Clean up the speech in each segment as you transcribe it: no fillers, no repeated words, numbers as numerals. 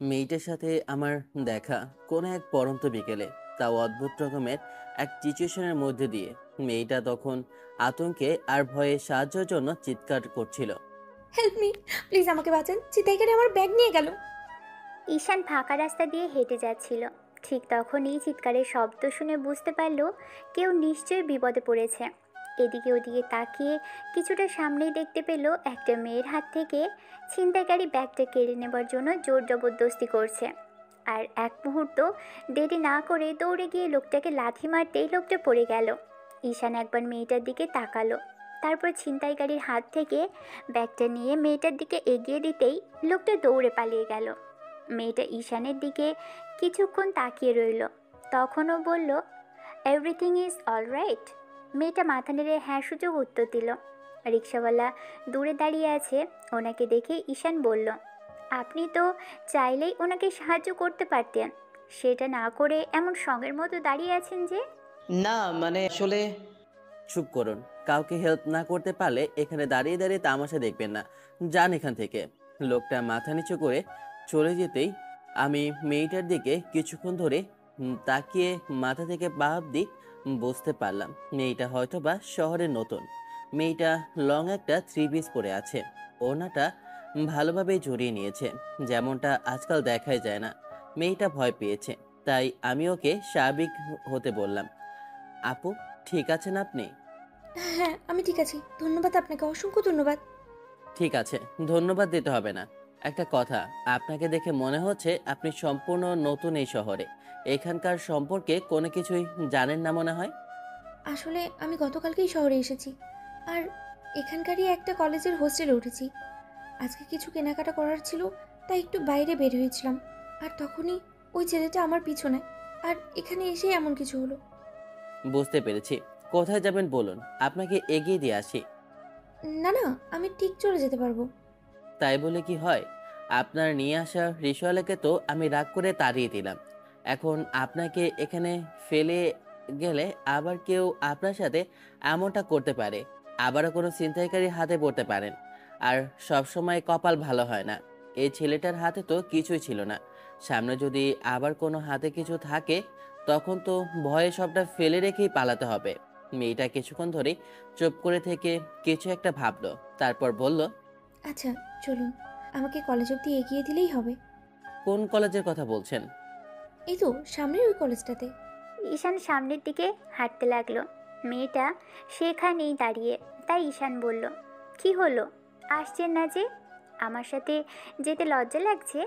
মেয়েটার সাথে আমার দেখা কোনো এক পড়ন্ত বিকেলে, তাও অদ্ভুত রকমের এক সিচুয়েশনের মধ্যে দিয়ে। মেয়েটা তখন আতঙ্কে আর ভয়ে সাহায্যের জন্য চিৎকার করছিল। হেল্প মি, প্লিজ আমাকে বাঁচান, চিতাইকারে আমার ব্যাগ নিয়ে গেল। ঈশান ফাঁকা রাস্তা দিয়ে হেঁটে যাচ্ছিল। ঠিক তখনই চিৎকারের শব্দ শুনে বুঝতে পারল কেউ নিশ্চয়ই বিপদে পড়েছে। এদিকে ওদিকে তাকিয়ে কিছুটা সামনেই দেখতে পেল একটা মেয়ের হাত থেকে ছিনতাইকারী ব্যাগটা কেড়ে নেবার জন্য জোর জবরদস্তি করছে। আর এক মুহূর্ত দেরি না করে দৌড়ে গিয়ে লোকটাকে লাথি মারতেই লোকটা পড়ে গেল। ঈশান একবার মেয়েটার দিকে তাকালো, তারপর ছিনতাইকারীর হাত থেকে ব্যাগটা নিয়ে মেয়েটার দিকে এগিয়ে দিতেই লোকটা দৌড়ে পালিয়ে গেল। মেয়েটা ঈশানের দিকে কিছুক্ষণ তাকিয়ে রইল, তখনও বলল, এভরিথিং ইজ অল রাইট। মেয়েটা মাথা নেড়ে হ্যাঁ সূচক উত্তর দিল। রিক্সাওয়ালা দূরে দাঁড়িয়ে আছে, ওনাকে দেখে ঈশান বলল, আপনি তো চাইলেই ওনাকে সাহায্য করতে পারতেন, সেটা না করে এমন সঙ্গের মতো দাঁড়িয়ে আছেন যে। না মানে আসলে চুপ করুন, কাউকে হেল্প না করতে পারলে এখানে দাঁড়িয়ে দাঁড়িয়ে তামাশা দেখবেন না, যান এখান থেকে। লোকটা মাথা নিচু করে চলে যেতেই আমি মেয়েটার দিকে কিছুক্ষণ ধরে তাকিয়ে মাথা থেকে পা অব্দি বুঝতে পারলাম মেয়েটা হয়তো বা শহরের নতুন। মেয়েটা লং একটা থ্রি পিস পরে আছে, ওড়নাটা ভালোভাবে জড়িয়ে নিয়েছে, যেমনটা আজকাল দেখাই যায় না। মেয়েটা ভয় পেয়েছে, তাই আমি ওকে স্বাভাবিক হতে বললাম। আপু, ঠিক আছেন আপনি? হ্যাঁ, আমি ঠিক আছি, ধন্যবাদ আপনাকে, অসংখ্য ধন্যবাদ। ঠিক আছে, ধন্যবাদ দিতে হবে না। একটা কথা, আপনাকে দেখে মনে হচ্ছে আপনি সম্পূর্ণ নতুন এই শহরে, এখানকার সম্পর্কে কোনো কিছুই জানেন না মনে হয়। আসলে আমি গতকালকেই শহরে এসেছি, আর এখানকারই একটা কলেজের হোস্টেলে উঠেছি। আজকে কিছু কেনাকাটা করার ছিল, তাই একটু বাইরে বের হয়েছিলাম, আর তখনই ওই ছেলেটা আমার পিছনে, আর এখানে এসে এমন কিছু হলো। বুঝতে পেরেছি, কোথায় যাবেন বলুন, আপনাকে এগিয়ে দিয়ে আসি। না না, আমি ঠিক চলে যেতে পারবো। তাই বলে কি হয়? আপনার নিয়ে আসা রিসওয়ালাকে তো আমি রাগ করে তাড়িয়ে দিলাম, এখন আপনাকে এখানে ফেলে গেলে আবার কেউ আপনার সাথে এমনটা করতে পারে, আবারও কোনো ছিনতাইকারীর হাতে পড়তে পারেন। আর সব সময় কপাল ভালো হয় না, এই ছেলেটার হাতে তো কিছুই ছিল না, সামনে যদি আবার কোনো হাতে কিছু থাকে তখন তো ভয়ে সবটা ফেলে রেখেই পালাতে হবে। মেয়েটা কিছুক্ষণ ধরে চুপ করে থেকে কিছু একটা ভাবলো, তারপর বলল, আচ্ছা, চলুন, আমাকে কলেজ অবধি এগিয়ে দিলেই হবে। কোন কলেজের কথা বলছেন? এই তো সামনের ওই কলেজটাতে। ঈশান সামনের দিকে হাঁটতে লাগলো। মেয়েটা সেখানেই দাঁড়িয়ে, তাই ঈশান বলল, কি হলো, আসছেন না যে? আমার সাথে যেতে লজ্জা লাগছে?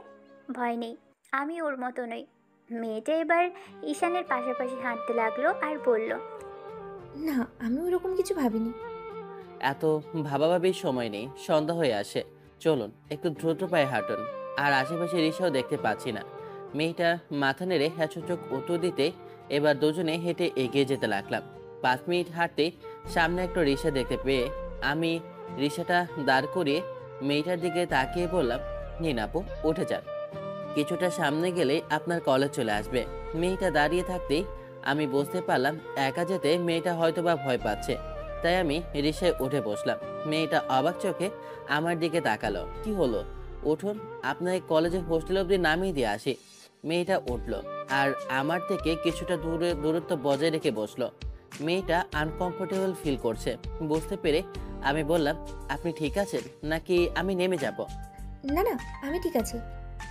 ভয় নেই, আমি ওর মতো নই। মেয়েটা এবার ঈশানের পাশাপাশি হাঁটতে লাগলো আর বলল, না, আমি ওরকম কিছু ভাবিনি। এত ভাবাভাবির সময় নেই, সন্ধ্যা হয়ে আসে, চলুন একটু দ্রুত পায়ে হাঁটুন। আর আশেপাশে রিক্সাও দেখতে পাচ্ছি না। মেয়েটা মাথা নেড়ে হ্যাচোচোক উত্তর দিতে এবার দুজনে হেঁটে এগিয়ে যেতে লাগলাম। 5 মিনিট হাঁটতে সামনে একটা রিক্সা দেখতে পেয়ে আমি রিক্সাটা দাঁড় করিয়ে মেয়েটার দিকে তাকিয়ে বললাম, নিন আপু, উঠে যান, কিছুটা সামনে গেলে আপনার কলেজ চলে আসবে। মেয়েটা দাঁড়িয়ে থাকতেই আমি বুঝতে পারলাম একা যেতে মেয়েটা হয়তোবা ভয় পাচ্ছে, তাই আমি রিক্সায় উঠে বসলাম। মেয়েটা অবাক চোখে আমার দিকে তাকালো। কি হলো, উঠুন, আপনার কলেজের হোস্টেল অবধি নামিয়ে দিয়ে আসি। মেয়েটা উঠলো আর আমার থেকে কিছুটা দূরত্ব বজায় রেখে বসলো। মেয়েটা আনকমফোর্টেবল ফিল করছে বুঝতে পেরে আমি বললাম, আপনি ঠিক আছেন নাকি আমি নেমে যাব? না না, আমি ঠিক আছি।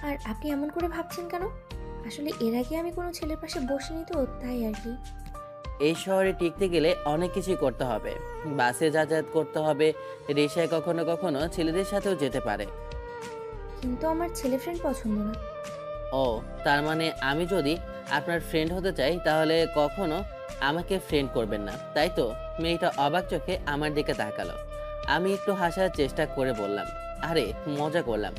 আর আপনি এমন করে ভাবছেন কেন? আসলে এর আগে আমি কোনো ছেলের পাশে বসিনি তো, তাই আর কি। এই শহরে টিকতে গেলে অনেক কিছুই করতে হবে, বাসে যাতায়াত করতে হবে, রিক্সায় কখনো কখনো ছেলেদের সাথেও যেতে পারে। কিন্তু আমার ছেলে ফ্রেন্ড পছন্দ না। ও, তার মানে আমি যদি আপনার ফ্রেন্ড হতে চাই তাহলে কখনো আমাকে ফ্রেন্ড করবেন না, তাই তো? মেয়েটা অবাক চোখে আমার দিকে তাকালো। আমি একটু হাসার চেষ্টা করে বললাম, আরে মজা করলাম,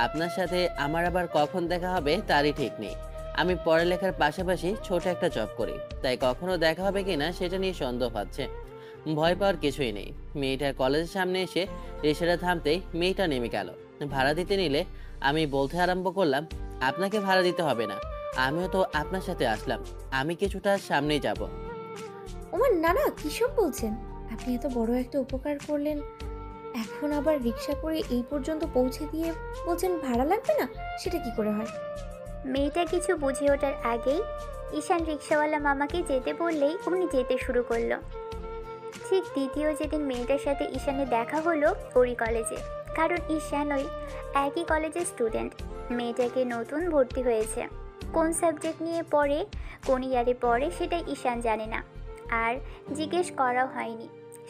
আপনার সাথে আমার আবার কখন দেখা হবে তারই ঠিক নেই। আমি পড়ালেখার পাশাপাশি ছোট একটা জব করি, তাই কখনো দেখা হবে কিনা সেটা নিয়ে সন্দেহ পাচ্ছে। ভয় পাওয়ার কিছুই নেই। মেয়েটার কলেজের সামনে এসে রিক্সাটা থামতেই মেয়েটা নেমে গেল। ভাড়া দিতে নিলে আমি বলতে আরম্ভ করলাম, আপনাকে ভাড়া দিতে হবে না, আমিও তো আপনার সাথে আসলাম, আমি কিছুটা সামনেই যাব। ওমা না না, কিসব বলছেন? আপনি এত বড় একটা উপকার করলেন, এখন আবার রিক্সা করে এই পর্যন্ত পৌঁছে দিয়ে বলছেন ভাড়া লাগবে না, সেটা কি করে হয়? মেয়েটা কিছু বুঝে ওঠার আগেই ঈশান রিক্সাওয়ালা মামাকে যেতে বললেই উনি যেতে শুরু করলো। ঠিক দ্বিতীয় যেদিন মেয়েটার সাথে ঈশানের দেখা হলো ওই কলেজে, কারণ ঈশান ওই একই কলেজের স্টুডেন্ট। মেয়েটাকে নতুন ভর্তি হয়েছে, কোন সাবজেক্ট নিয়ে পড়ে, কোন ইয়ারে পড়ে সেটা ঈশান জানে না, আর জিজ্ঞেস করাও হয়নি।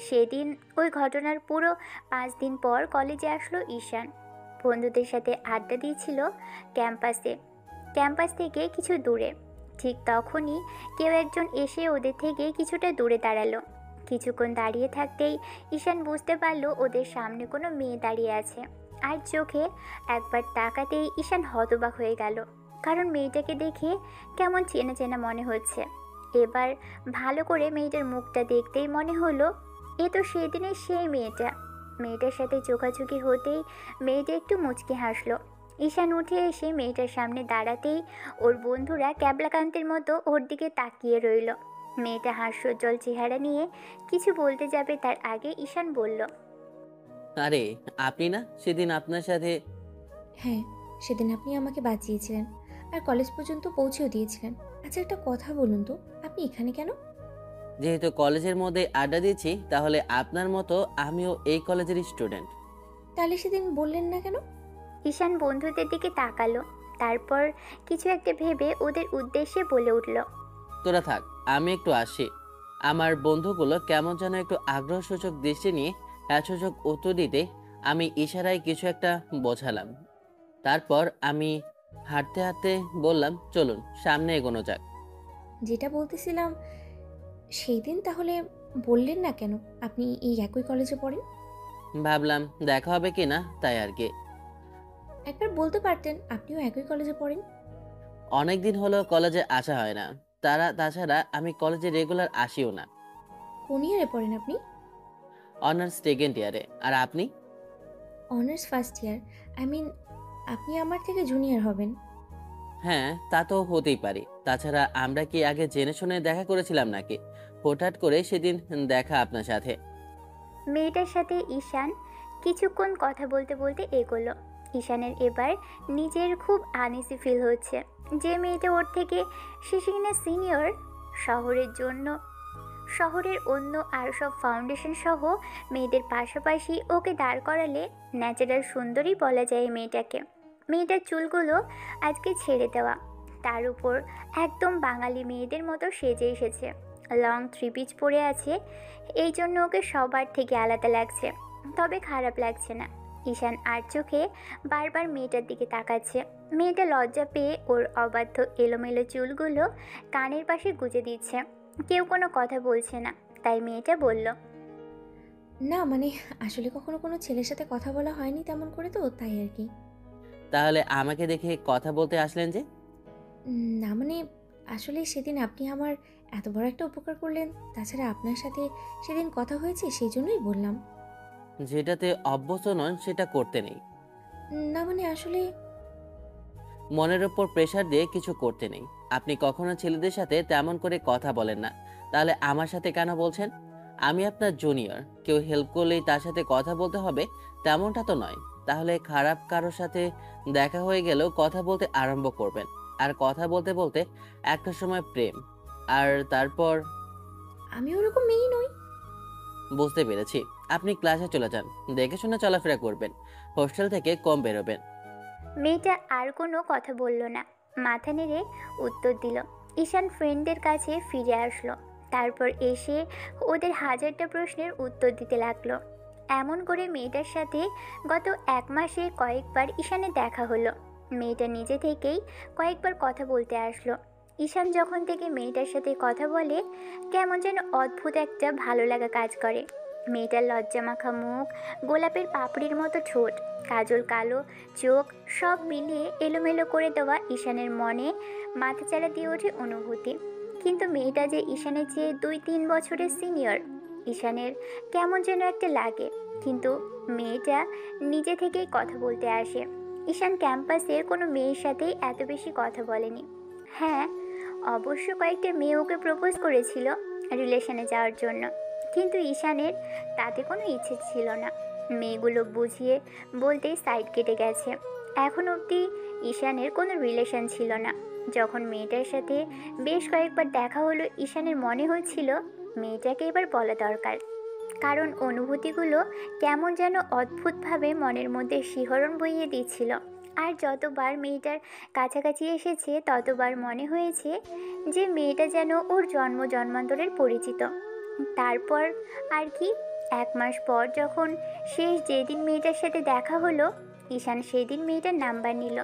সেদিন ওই ঘটনার পুরো 5 দিন পর কলেজে আসলো ঈশান। বন্ধুদের সাথে আড্ডা দিয়েছিল ক্যাম্পাসে, ক্যাম্পাস থেকে কিছু দূরে। ঠিক তখনই কেউ একজন এসে ওদের থেকে কিছুটা দূরে দাঁড়ালো। কিছুক্ষণ দাঁড়িয়ে থাকতেই ঈশান বুঝতে পারলো ওদের সামনে কোনো মেয়ে দাঁড়িয়ে আছে, আর চোখে একবার তাকাতেই ঈশান হতবাক হয়ে গেল, কারণ মেয়েটাকে দেখে কেমন চেনা চেনা মনে হচ্ছে। এবার ভালো করে মেয়েটার মুখটা দেখতেই মনে হলো এ তো সেদিনের সেই মেয়েটা। মেয়েটার সাথে চোখাচোখি হতেই মেয়েটা একটু মুচকি হাসলো। ঈশান উঠে এসে মেয়েটার সামনে দাঁড়াতেই ওর বন্ধুরা ক্যাবলাকান্তের মতো ওর দিকে তাকিয়ে রইল। মেয়েটা হাস্যোজ্জ্বল চেহারা নিয়ে কিছু বলতে যাবে তার আগে ঈশান বলল, আরে আপনি না সেদিন আপনার সাথে? হ্যাঁ, সেদিন আপনি আমাকে বাঁচিয়েছিলেন আর কলেজ পর্যন্ত পৌঁছেও দিয়েছিলেন। আচ্ছা, একটা কথা বলুন তো, আপনি এখানে কেন? যেহেতু কলেজের মধ্যে আড্ডা দিচ্ছি, তাহলে আপনার মতো আমিও এই কলেজের স্টুডেন্ট। তাহলে সেদিন বললেন না কেন? ঈশান বন্ধুদের দিকে তাকালো, তারপর কিছু একটা ভেবে ওদের উদ্দেশ্যে বলে উঠল, তোরা থাক, আমি একটু আসি। আমার বন্ধুগুলো কেমন যেন একটু আগ্রহসূচক দৃষ্টি নিয়ে সূচক উত্তর দিতে আমি ইশারায় কিছু একটা বোঝালাম। তারপর আমি হাঁটতে হাঁটতে বললাম, চলুন সামনে এগোনো যাক। যেটা বলতেছিলাম, সেই দিন তাহলে বললেন না কেন আপনি এই একই কলেজে পড়েন? ভাবলাম দেখা হবে কি না, তাই আর কি। একবার বলতে পারতেন আপনিও একই কলেজে পড়েন। অনেক দিন হলো কলেজে আসা হয় না, তাছাড়া আমি কলেজে রেগুলার আসিও না। কোন ইয়ারে পড়েন আপনি? অনার্স সেকেন্ড ইয়ারে। আর আপনি? Honours first year. I mean, আপনি আমার থেকে জুনিয়র হবেন। হ্যাঁ, তা তো হতেই পারি। তাছাড়া আমরা কি আগে জেনে শুনে দেখা করেছিলাম নাকি হঠাৎ করে সেদিন দেখা আপনার সাথে? মেয়েটার সাথে ঈশান কিছুক্ষণ কথা বলতে বলতে এগোলো। ঈশানের এবার নিজের খুব আনইজি ফিল হচ্ছে যে মেয়েটা ওর থেকে কিনা সিনিয়র। শহরের জন্য শহরের অন্য আর সব ফাউন্ডেশন সহ মেয়েদের পাশাপাশি ওকে দাঁড় করালে ন্যাচারাল সুন্দরী বলা যায় এই মেয়েটাকে। মেয়েটার চুলগুলো আজকে ছেড়ে দেওয়া, তার উপর একদম বাঙালি মেয়েদের মতো সেজে এসেছে। লং থ্রি পিচ পরে আছে, এই জন্য ওকে সবার থেকে আলাদা লাগছে, তবে খারাপ লাগছে না। ঈশান আর চোখে বারবার মেয়েটার দিকে তাকাচ্ছে। মেয়েটা লজ্জা পেয়ে ওর অবাধ্য এলোমেলো চুলগুলো কানের পাশে গুজে দিচ্ছে। কেউ কোনো কথা বলছে না, তাই মেয়েটা বলল, না মানে, আসলে কখনো কোনো ছেলের সাথে কথা বলা হয়নি তেমন করে, তো তাই আর কি। তাহলে আমাকে দেখে কথা বলতে আসলেন যে? না মানে, আসলে সেদিন আপনি আমার এত বড় একটা উপকার করলেন, তাছাড়া আপনার সাথে সেদিন কথা হয়েছে সেই জন্যই বললাম। যেটাতে অভ্যস্ত নন সেটা করতে নেই। না মানে আসলে, মনের ওপর প্রেশার দিয়ে কিছু করতে নেই। আপনি কখনো ছেলেদের সাথে তেমন করে কথা বলেন না, তাহলে আমার সাথে কেন বলছেন? আমি আপনার জুনিয়র, কেউ হেল্প করলেই তার সাথে কথা বলতে হবে তেমনটা তো নয়। তাহলে খারাপ কারোর সাথে দেখা হয়ে গেলেও কথা বলতে আরম্ভ করবেন, আর কথা বলতে বলতে একটা সময় প্রেম, আর তারপর? আমি ওরকম মেয়েই নই। বুঝতে পেরেছি। আপনি ক্লাসে চলে যান, দেখে শুনে চলাফেরা করবেন, হোস্টেল থেকে কম বেরোবেন। মেয়েটা আর কোনো কথা বলল না, মাথা নেড়ে উত্তর দিল। ঈশান ফ্রেন্ডদের কাছে ফিরে আসলো, তারপর এসে ওদের হাজারটা প্রশ্নের উত্তর দিতে লাগলো। এমন করে মেয়েটার সাথে গত 1 মাসে কয়েকবার ঈশানের দেখা হলো। মেয়েটা নিজে থেকেই কয়েকবার কথা বলতে আসলো। ঈশান যখন থেকে মেয়েটার সাথে কথা বলে কেমন যেন অদ্ভুত একটা ভালো লাগা কাজ করে। মেয়েটার লজ্জামাখা মুখ, গোলাপের পাপড়ির মতো ঠোঁট, কাজল কালো চোখ, সব মিলিয়ে এলোমেলো করে দেওয়া ঈশানের মনে মাথাচাড়া দিয়ে ওঠে অনুভূতি। কিন্তু মেয়েটা যে ঈশানের চেয়ে 2-3 বছরের সিনিয়র, ঈশানের কেমন যেন একটা লাগে। কিন্তু মেয়েটা নিজে থেকেই কথা বলতে আসে। ঈশান ক্যাম্পাসের কোনো মেয়ের সাথেই এত বেশি কথা বলেনি। হ্যাঁ, অবশ্য কয়েকটা মেয়ে ওকে প্রপোজ করেছিল রিলেশনে যাওয়ার জন্য, কিন্তু ঈশানের তাতে কোনো ইচ্ছে ছিল না। মেয়েগুলো বুঝিয়ে বলতেই সাইড কেটে গেছে। এখন অবধি ঈশানের কোনো রিলেশন ছিল না। যখন মেয়েটার সাথে বেশ কয়েকবার দেখা হলো, ঈশানের মনে হচ্ছিল মেয়েটাকে এবার বলা দরকার, কারণ অনুভূতিগুলো কেমন যেন অদ্ভুতভাবে মনের মধ্যে শিহরণ বইয়ে দিচ্ছিল। আর যতবার মেয়েটার কাছাকাছি এসেছে ততবার মনে হয়েছে যে মেয়েটা যেন ওর জন্ম জন্মান্তরের পরিচিত। তারপর আর কি, 1 মাস পর যখন শেষ যেদিন মেয়েটার সাথে দেখা হলো, ঈশান সেদিন মেয়েটার নাম্বার নিল।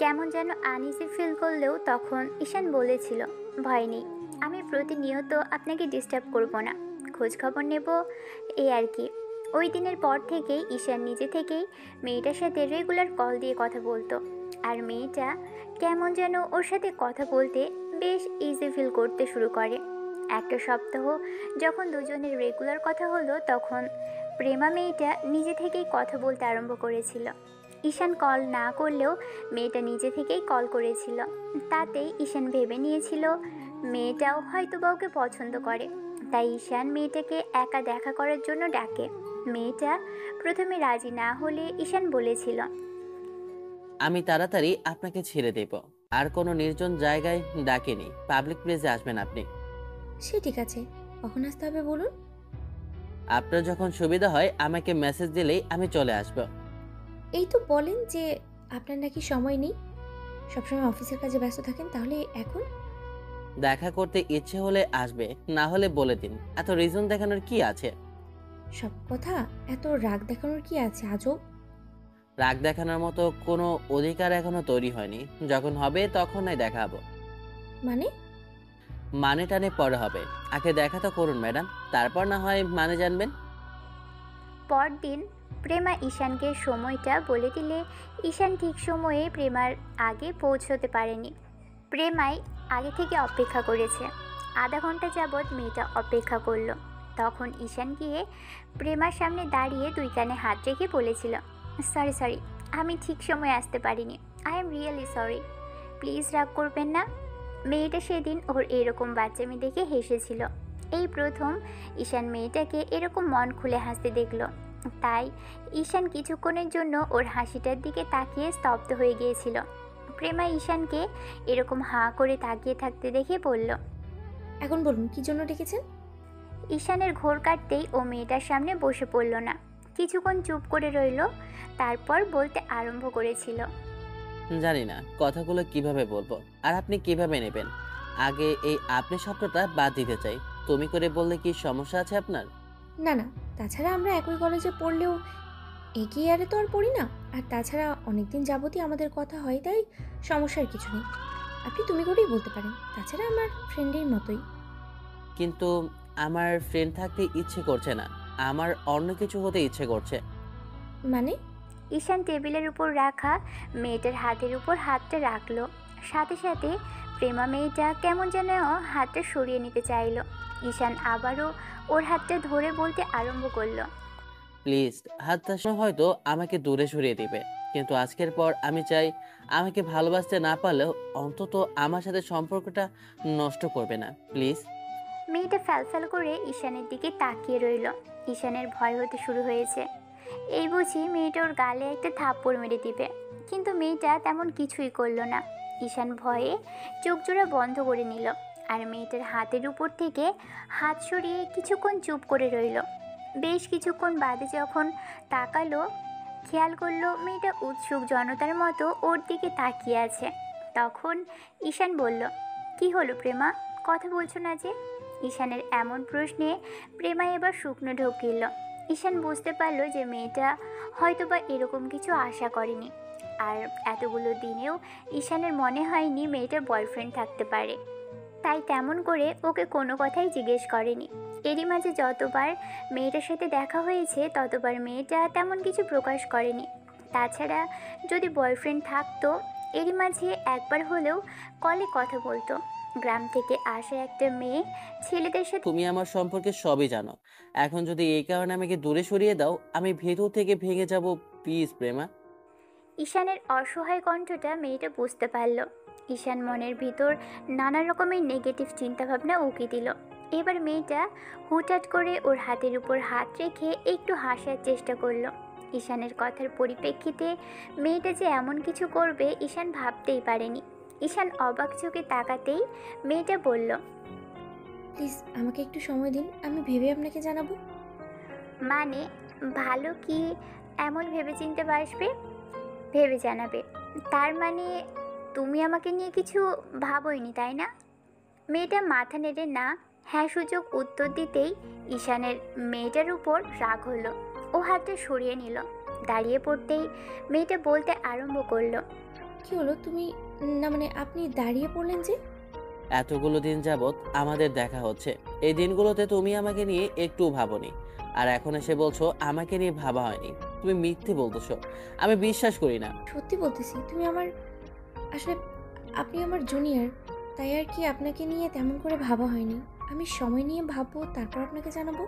কেমন যেন আনইজি ফিল করলেও তখন ঈশান বলেছিল, ভয় নেই, আমি প্রতিনিয়ত আপনাকে ডিস্টার্ব করব না, খোঁজ খবর নেব, এই আর কি। ওই দিনের পর থেকেই ঈশান নিজে থেকেই মেয়েটার সাথে রেগুলার কল দিয়ে কথা বলতো। আর মেয়েটা কেমন যেন ওর সাথে কথা বলতে বেশ ইজি ফিল করতে শুরু করে। একটা সপ্তাহ যখন দুজনের রেগুলার কথা হলো, তখন প্রেমা মেয়েটা নিজে থেকেই কথা বলতে আরম্ভ করেছিল। ঈশান কল না করলেও মেয়েটা নিজে থেকেই কল করেছিল। তাতেই ঈশান ভেবে নিয়েছিল মেয়েটাও হয়তো কাউকে পছন্দ করে, তাই ঈশান মেয়েটাকে একা দেখা করার জন্য ডাকে। মেয়েটা প্রথমে রাজি না হলে ঈশান বলেছিল, আমি তাড়াতাড়ি আপনাকে ছেড়ে দেব। আর কোনো নির্জন জায়গায় ডাকিনি, পাবলিক প্লেসে আসবেন আপনি। সে ঠিক আছে, কখন আসতে হবে বলুন? আপনার যখন সুবিধা হয় আমাকে মেসেজ দিলেই আমি চলে আসব। এই তো বলেন যে আপনার নাকি সময় নেই, সবসময় অফিসের কাজে ব্যস্ত থাকেন, তাহলে এখন? দেখা করতে ইচ্ছে হলে আসবে, না হলে বলে দিন। এত রিজন দেখানোর কি আছে? সব কথা এত রাগ দেখানোর কি আছে আজব? রাগ দেখানোর মতো কোনো অধিকার এখনো তৈরি হয়নি, যখন হবে তখনই দেখাবো। মানে? মানে টানে পরে হবে, আগে দেখা তো করুন ম্যাডাম, তারপর না হয় মানে জানবেন। পরদিন প্রেমা ঈশানকে সময়টা বলে দিলে ঈশান ঠিক সময়ে প্রেমার আগে পৌঁছতে পারেনি। প্রেমাই আগে থেকে অপেক্ষা করেছে। আধা ঘন্টা যাবৎ মেয়েটা অপেক্ষা করলো। তখন ঈশান গিয়ে প্রেমার সামনে দাঁড়িয়ে 2 কানে হাত রেখে বলেছিল, সরি সরি, আমি ঠিক সময়ে আসতে পারিনি, I am really sorry, please রাগ করবেন না। মেয়েটা সেদিন ওর এরকম বাচ্চামি দেখে হেসেছিল। এই প্রথম ঈশান মেয়েটাকে এরকম মন খুলে হাসতে দেখলো। তাই ঈশান কিছুক্ষণের জন্য ওর হাসিটার দিকে তাকিয়ে স্তব্ধ হয়ে গিয়েছিল। প্রেমা ঈশানকে এরকম হাঁ করে তাকিয়ে থাকতে দেখে বলল, এখন বলুন কি জন্য ডেকেছেন? ঈশানের ঘোর কাটতেই ও মেয়েটার সামনে বসে পড়ল না, কিছুক্ষণ চুপ করে রইল, তারপর বলতে আরম্ভ করেছিল, জানি না কথাগুলো কিভাবে বলবো আর আপনি কিভাবে নেবেন। আগে এই আপনি শব্দটা বাদ দিতে চাই। তুমি করে বললে কি সমস্যা আছে আপনার? না না, তাছাড়া আমরা একই কলেজে পড়লেও একই ইয়ারে তো আর পড়ি না। আর তাছাড়া অনেকদিন যাবতই আমাদের কথা হয়, তাই সমস্যার কিছু নেই। আপনি তুমি করেই বলতে পারেন, তাছাড়া আমার ফ্রেন্ডের মতোই। কিন্তু আমার ফ্রেন্ড থাকতে ইচ্ছে করছে না, আমার অন্য কিছু হতে ইচ্ছে করছে। মানে? ঈশান টেবিলের উপর রাখা মেয়েটার হাতের উপর হাতটা রাখলো। সাথে সাথে প্রেমা মেয়েটা কেমন যেন হাতটা সরিয়ে নিতে চাইলো। ঈশান আবারও ওর হাতটা ধরে বলতে আরম্ভ করলো, প্লিজ, হাতটা হয়তো আমাকে দূরে সরিয়ে দিবে, কিন্তু আজকের পর আমি চাই আমাকে ভালোবাসতে না পারলেও অন্তত আমার সাথে সম্পর্কটা নষ্ট করবে না, প্লিজ। মেয়েটা ফ্যালফ্যাল করে ঈশানের দিকে তাকিয়ে রইল। ঈশানের ভয় হতে শুরু হয়েছে, এই বুঝি মেয়েটা ওর গালে একটা থাপ্পড় মেরে দিবে। কিন্তু মেয়েটা তেমন কিছুই করলো না। ঈশান ভয়ে চোখ জোড়া বন্ধ করে নিল আর মেয়েটার হাতের উপর থেকে হাত সরিয়ে কিছুক্ষণ চুপ করে রইল। বেশ কিছুক্ষণ বাদে যখন তাকালো, খেয়াল করলো মেয়েটা উৎসুক জনতার মতো ওর দিকে তাকিয়ে আছে। তখন ঈশান বলল, কি হলো প্রেমা, কথা বলছো না যে? ঈশানের এমন প্রশ্নে প্রেমা এবার শুকনো ঢোকিল। ঈশান বুঝতে পারলো যে মেয়েটা হয়তোবা এরকম কিছু আশা করেনি। আর এতগুলো দিনেও ঈশানের মনে হয়নি মেয়েটার বয়ফ্রেন্ড থাকতে পারে, তাই তেমন করে ওকে কোনো কথাই জিজ্ঞেস করেনি। এরই মাঝে যতবার মেয়েটার সাথে দেখা হয়েছে ততবার মেয়েটা তেমন কিছু প্রকাশ করেনি। তাছাড়া যদি বয়ফ্রেন্ড থাকতো, এরই মাঝে একবার হলেও কলে কথা বলতো। গ্রাম থেকে আসা একটা মেয়ে ছেলেদের সাথে তুমি আমার সম্পর্কে সবই জানো, এখন যদি এই কারণে আমাকে দূরে সরিয়ে দাও আমি ভেতর থেকে ভেঙে যাব। প্লিজ প্রেমা। ঈশানের অসহায় কণ্ঠটা মেয়েটা বুঝতে পারল। ঈশান মনের ভিতর নানা রকমের নেগেটিভ চিন্তাভাবনা উকি দিল। এবার মেয়েটা হুটহাট করে ওর হাতের উপর হাত রেখে একটু হাসার চেষ্টা করলো। ঈশানের কথার পরিপ্রেক্ষিতে মেয়েটা যে এমন কিছু করবে ঈশান ভাবতেই পারেনি। ঈশান অবাক চোখে তাকাতেই মেয়েটা বলল, প্লিজ আমাকে একটু সময় দিন, আমি ভেবে আপনাকে জানাবো। মানে ভালো কি এমন ভেবে চিনতে বাসবে? ভেবে জানাবে? তার মানে তুমি আমাকে নিয়ে কিছু ভাবোইনি, তাই না? মেয়েটা মাথা নেড়ে না হ্যাঁ সূচক উত্তর দিতেই ঈশানের মেয়েটার উপর রাগ হলো। ও হাতটা সরিয়ে নিল। দাঁড়িয়ে পড়তেই মেয়েটা বলতে আরম্ভ করলো, কি হলো তুমি? না মানে আপনি দাঁড়িয়ে পড়লেন যে? এতগুলো দিন যাবৎ আমাদের দেখা হচ্ছে, এই দিনগুলোতে তুমি আমাকে নিয়ে একটু ভাবনি, আর এখন এসে বলছো আমাকে নিয়ে ভাবা হয়নি। তুমি মিথ্যে বলতেছো, আমি বিশ্বাস করি না। সত্যি বলতেছি, তুমি আমার আসলে আপনি আমার জুনিয়র, তাই আর কি আপনাকে নিয়ে তেমন করে ভাবা হয়নি। আমি সময় নিয়ে ভাববো, তারপর আপনাকে জানাবো।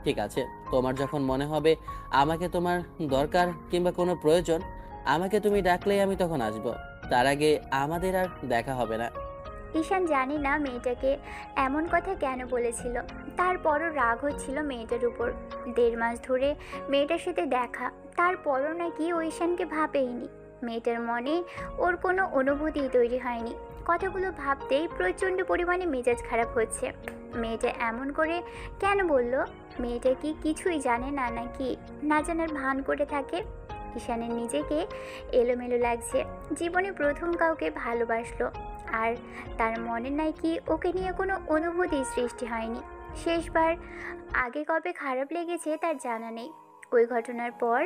ঠিক আছে, তোমার যখন মনে হবে আমাকে তোমার দরকার কিংবা কোনো প্রয়োজন, আমাকে তুমি ডাকলেই আমি তখন আসবো। তার আগে আমাদের আর দেখা হবে না। ঈশান জানি না মেয়েটাকে এমন কথা কেন বলেছিল, তারপরও রাগ হচ্ছিল মেয়েটার উপর। 1.5 মাস ধরে মেয়েটার সাথে দেখা, তারপরও নাকি ও ঈশানকে ভাবেইনি। মেয়েটার মনে ওর কোনো অনুভূতিই তৈরি হয়নি। কথাগুলো ভাবতেই প্রচণ্ড পরিমাণে মেজাজ খারাপ হচ্ছে। মেয়েটা এমন করে কেন বলল? মেয়েটা কি কিছুই জানে না, নাকি না জানার ভান করে থাকে? ঈশানের নিজেকে এলোমেলো লাগছে। জীবনে প্রথম কাউকে ভালোবাসলো, আর তার মনে নাই কি ওকে নিয়ে কোনো অনুভূতি সৃষ্টি হয়নি। শেষবার আগে কবে খারাপ লেগেছে তার জানা নেই। ওই ঘটনার পর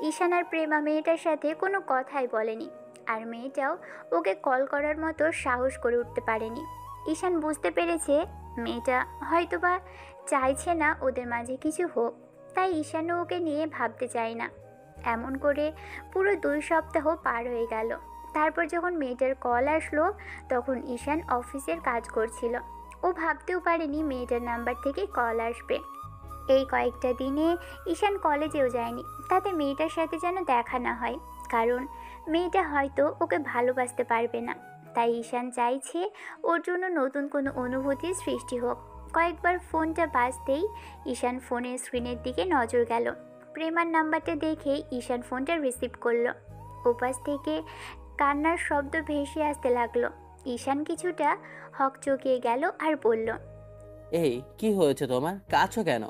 ঈশান আর প্রেমা মেয়েটার সাথে কোনো কথাই বলেনি, আর মেয়েটাও ওকে কল করার মতো সাহস করে উঠতে পারেনি। ঈশান বুঝতে পেরেছে মেয়েটা হয়তোবা চাইছে না ওদের মাঝে কিছু হোক, তাই ঈশানও ওকে নিয়ে ভাবতে চায় না। এমন করে পুরো 2 সপ্তাহ পার হয়ে গেল। তারপর যখন মেয়েটার কল আসলো তখন ঈশান অফিসের কাজ করছিল। ও ভাবতেও পারেনি মেয়েটার নাম্বার থেকে কল আসবে। এই কয়েকটা দিনে ঈশান কলেজেও যায়নি, তাতে মেয়েটার সাথে যেন দেখা না হয়, কারণ মেয়েটা হয়তো ওকে ভালোবাসতে পারবে না। তাই ঈশান চাইছে ওর জন্য নতুন কোনো অনুভূতির সৃষ্টি হোক। কয়েকবার ফোনটা বাজতেই ঈশান ফোনের স্ক্রিনের দিকে নজর গেল। প্রেমার নাম্বারটা দেখেই ঈশান ফোনটা রিসিভ করলো। ওপাশ থেকে কান্নার শব্দ ভেসে আসতে লাগলো। ঈশান কিছুটা হকচকিয়ে গেল আর বলল, এই কি হয়েছে তোমার? কাছো কেন?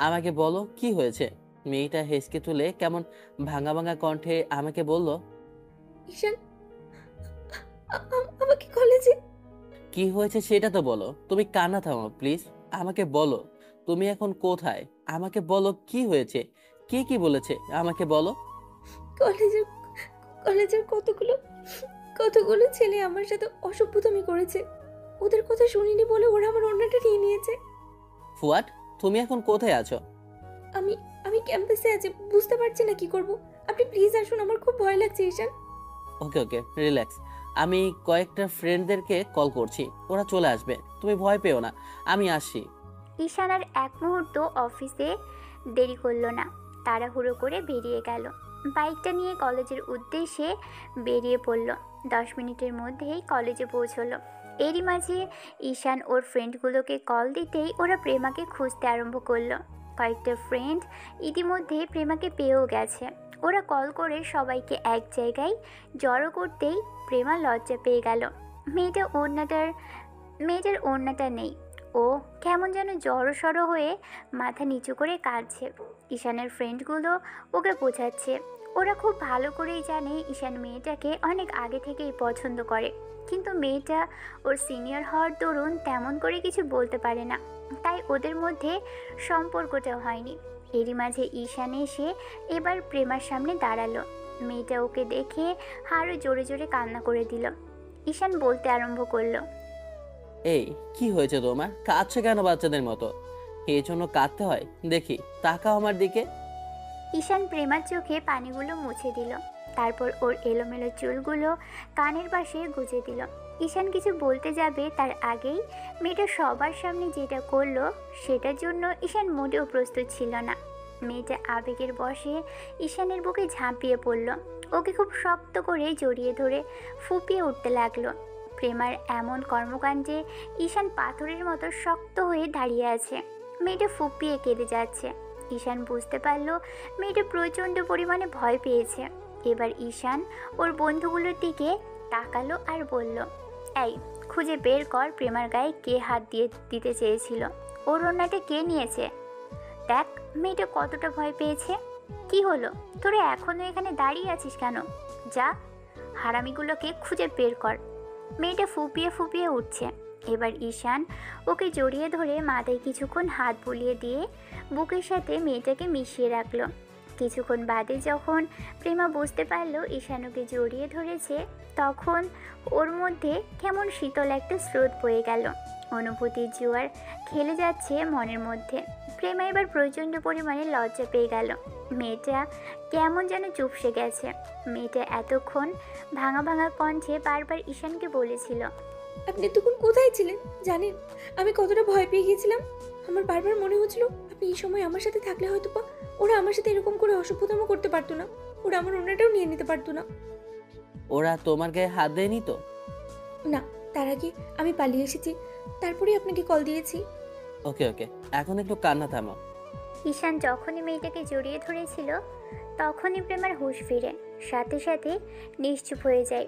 আমাকে বলো কি হয়েছে। মেয়েটা হেসকে তুলে কেমন ভাঙা ভাঙা কণ্ঠে আমাকে বলল, ঈশান, আমাকে কলেজে। কি হয়েছে সেটা তো বলো। তুমি কান্না থামাও প্লিজ, আমাকে বলো তুমি এখন কোথায়। আমাকে বলো কি হয়েছে, কে কি বলেছে আমাকে বলো। কলেজের কলেজের কতগুলো কতগুলো ছেলে আমার সাথে অসভ্যতামি করেছে। ওদের কথা শুনিনি বলে ওরা আমার অন্যটা নিয়ে নিয়েছে। ফুয়াদ, তুমি এখন কোথায় আছো? আমি আমি ক্যাম্পাসে আছি, বুঝতে পারছি না কি করব। আপনি প্লিজ আসুন, আমার খুব ভয় লাগছে ঈশান। ওকে ওকে, রিল্যাক্স। আমি কয়েকটা ফ্রেন্ডদেরকে কল করছি, ওরা চলে আসবে, তুমি ভয় পেও না, আমি আসি। ঈশান আর এক মুহূর্ত অফিসে দেরি করলো না, তাড়াহুড়ো করে বেরিয়ে গেল। বাইকটা নিয়ে কলেজের উদ্দেশ্যে বেরিয়ে পড়ল। 10 মিনিটের মধ্যেই কলেজে পৌঁছলো। এরই মাঝে ঈশান ওর ফ্রেন্ডগুলোকে কল দিতেই ওরা প্রেমাকে খুঁজতে আরম্ভ করলো। কয়েকটা ফ্রেন্ড ইতিমধ্যে প্রেমাকে পেয়েও গেছে। ওরা কল করে সবাইকে এক জায়গায় জড়ো করতেই প্রেমা লজ্জা পেয়ে গেল। মেয়েটার ওড়নাটা নেই। ও কেমন যেন জড়সড় হয়ে মাথা নিচু করে কাঁদছে। ঈশানের ফ্রেন্ডগুলো ওকে বোঝাচ্ছে। ওরা খুব ভালো করেই জানে ঈশান মেয়েটাকে অনেক আগে থেকেই পছন্দ করে, কিন্তু মেয়েটা ওর সিনিয়র হওয়ার দরুন তেমন করে কিছু বলতে পারে না, তাই ওদের মধ্যে সম্পর্কটাও হয়নি। এরই মাঝে ঈশান এসে এবার প্রেমার সামনে দাঁড়ালো। মেয়েটা ওকে দেখে আরও জোরে জোরে কান্না করে দিল। ঈশান বলতে আরম্ভ করলো, এই কি হয়েছে তোমার? কাঁদছো কেন বাচ্চাদের মতো? এই জন্য কাঁদতে হয়? দেখি, তাকাও আমার দিকে। ঈশান প্রেমার চোখে পানিগুলো মুছে দিল, তারপর ওর এলোমেলো চুলগুলো কানের পাশে গুজে দিল। ঈশান কিছু বলতে যাবে তার আগেই মেয়েটা সবার সামনে যেটা করলো সেটার জন্য ঈশান মোটেও প্রস্তুত ছিল না। মেয়েটা আবেগের বশে ঈশানের বুকে ঝাঁপিয়ে পড়ল। ওকে খুব শক্ত করে জড়িয়ে ধরে ফুপিয়ে উঠতে লাগলো। প্রেমার এমন কর্মকাণ্ডে ঈশান পাথরের মতো শক্ত হয়ে দাঁড়িয়ে আছে। মেয়েটা ফুপিয়ে কেঁদে যাচ্ছে। ঈশান বুঝতে পারল মেয়েটা প্রচণ্ড পরিমাণে ভয় পেয়েছে। এবার ঈশান ওর বন্ধুগুলোর দিকে তাকালো আর বলল, এই খুঁজে বের কর প্রেমার গায়ে কে হাত দিয়ে দিতে চেয়েছিল, ওর ওড়নাটা কে নিয়েছে। দেখ মেয়েটা কতটা ভয় পেয়েছে। কি হলো, তোরা এখনো এখানে দাঁড়িয়ে আছিস কেন? যা, হারামিগুলোকে খুঁজে বের কর। মেয়েটা ফুপিয়ে ফুপিয়ে উঠছে। এবার ঈশান ওকে জড়িয়ে ধরে মাথায় কিছুক্ষণ হাত বুলিয়ে দিয়ে বুকের সাথে মেয়েটাকে মিশিয়ে রাখলো। কিছুক্ষণ বাদে যখন প্রেমা বুঝতে পারলো ঈশান ওকে জড়িয়ে ধরেছে, তখন ওর মধ্যে কেমন শীতল একটা স্রোত বয়ে গেল। অনুভূতির জোয়ার খেলে যাচ্ছে মনের মধ্যে। প্রেমা এবার প্রচণ্ড পরিমাণে লজ্জা পেয়ে গেল। মেয়েটা কেমন যেন চুপসে গেছে। মেয়েটা এতক্ষণ ভাঙা ভাঙা কণ্ঠে বারবার ঈশানকে বলেছিল, আপনি তখন কোথায় ছিলেন জানেন? আমি কতটা ভয় পেয়ে গিয়েছিলাম। আমার বারবার মনে হচ্ছিল আপনি এই সময় আমার সাথে থাকলে হয়তো বা ওরা আমার সাথে এরকম করে অসভ্যতম করতে পারতো না, ওরা আমার ওনাটাও নিয়ে নিতে পারতো না। ওরা তোমার গায়ে হাত দেয়নি তো? না, তার আগে আমি পালিয়ে এসেছি, তারপরে আপনাকে কল দিয়েছি। ওকে ওকে, এখন একটু কান্না থামাও। ঈশান যখনই মেয়েটাকে জড়িয়ে ধরেছিল তখনই প্রেমার হুঁশ ফিরে, সাথে সাথে নিশ্চুপ হয়ে যায়।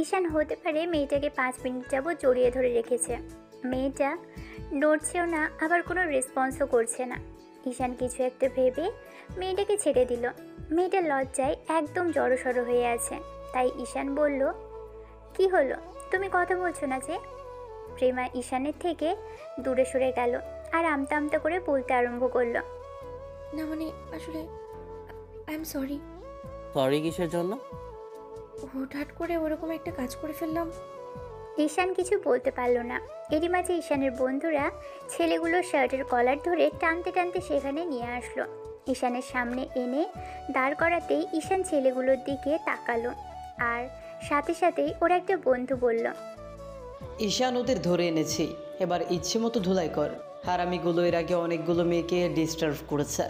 ঈশান হতে পারে মেয়েটাকে 5 মিনিট যাবৎ জড়িয়ে ধরে রেখেছে। মেয়েটা নড়ছেও না, আবার কোনো রেসপন্সও করছে না। ঈশান কিছু একটা ভেবে মেয়েটাকে ছেড়ে দিল। মেয়েটা লজ্জায় একদম জড়সড় হয়ে আছে। তাই ঈশান বলল, কি হলো, তুমি কথা বলছো না যে? প্রেমা ঈশানের থেকে দূরে সরে গেল আর আমতা আমতা করে বলতে আরম্ভ করলো, না মানে আসলে আই এম সরি। সরি কিসের জন্য? হঠাৎ করে ওরকম একটা কাজ করে ফেললাম। ঈশান কিছু বলতে পারল না। এরই মাঝে ঈশানের বন্ধুরা ছেলেগুলোর শার্টের কলার ধরে টানতে টানতে সেখানে নিয়ে আসলো। ঈশানের সামনে এনে দাঁড় করাতেই ঈশান ছেলেগুলোর দিকে তাকালো, আর সাথে সাথেই ওর একটা বন্ধু বলল, ঈশান ওদের ধরে এনেছি, এবার ইচ্ছে মতো ধুলাই কর। হারামিগুলো এর আগে অনেকগুলো মেয়েকে ডিস্টার্ব করেছে।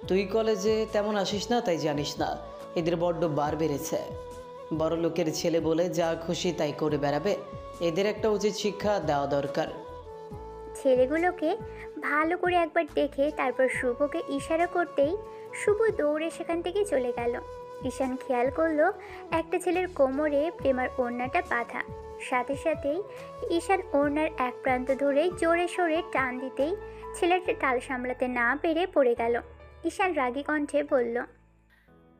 তুই কলেজে তেমন আসিস না তাই জানিস না, এদের বড্ড বার বেড়েছে। বড় লোকের ছেলে বলে যা খুশি তাই করে বেড়াবে, এদের একটা উচিত শিক্ষা দেওয়া দরকার। ছেলেগুলোকে ভালো করে একবার দেখে তারপর শুভকে ইশারা করতেই শুভ দৌড়ে সেখান থেকে চলে গেল। ঈশান খেয়াল করলো একটা ছেলের কোমরে প্রেমার ওড়নাটা বাঁধা। সাথে সাথেই ঈশান ওড়নার এক প্রান্ত ধরে জোরে সোরে টান দিতেই ছেলেটা টাল সামলাতে না পেরে পড়ে গেল। ঈশান রাগী কণ্ঠে বলল,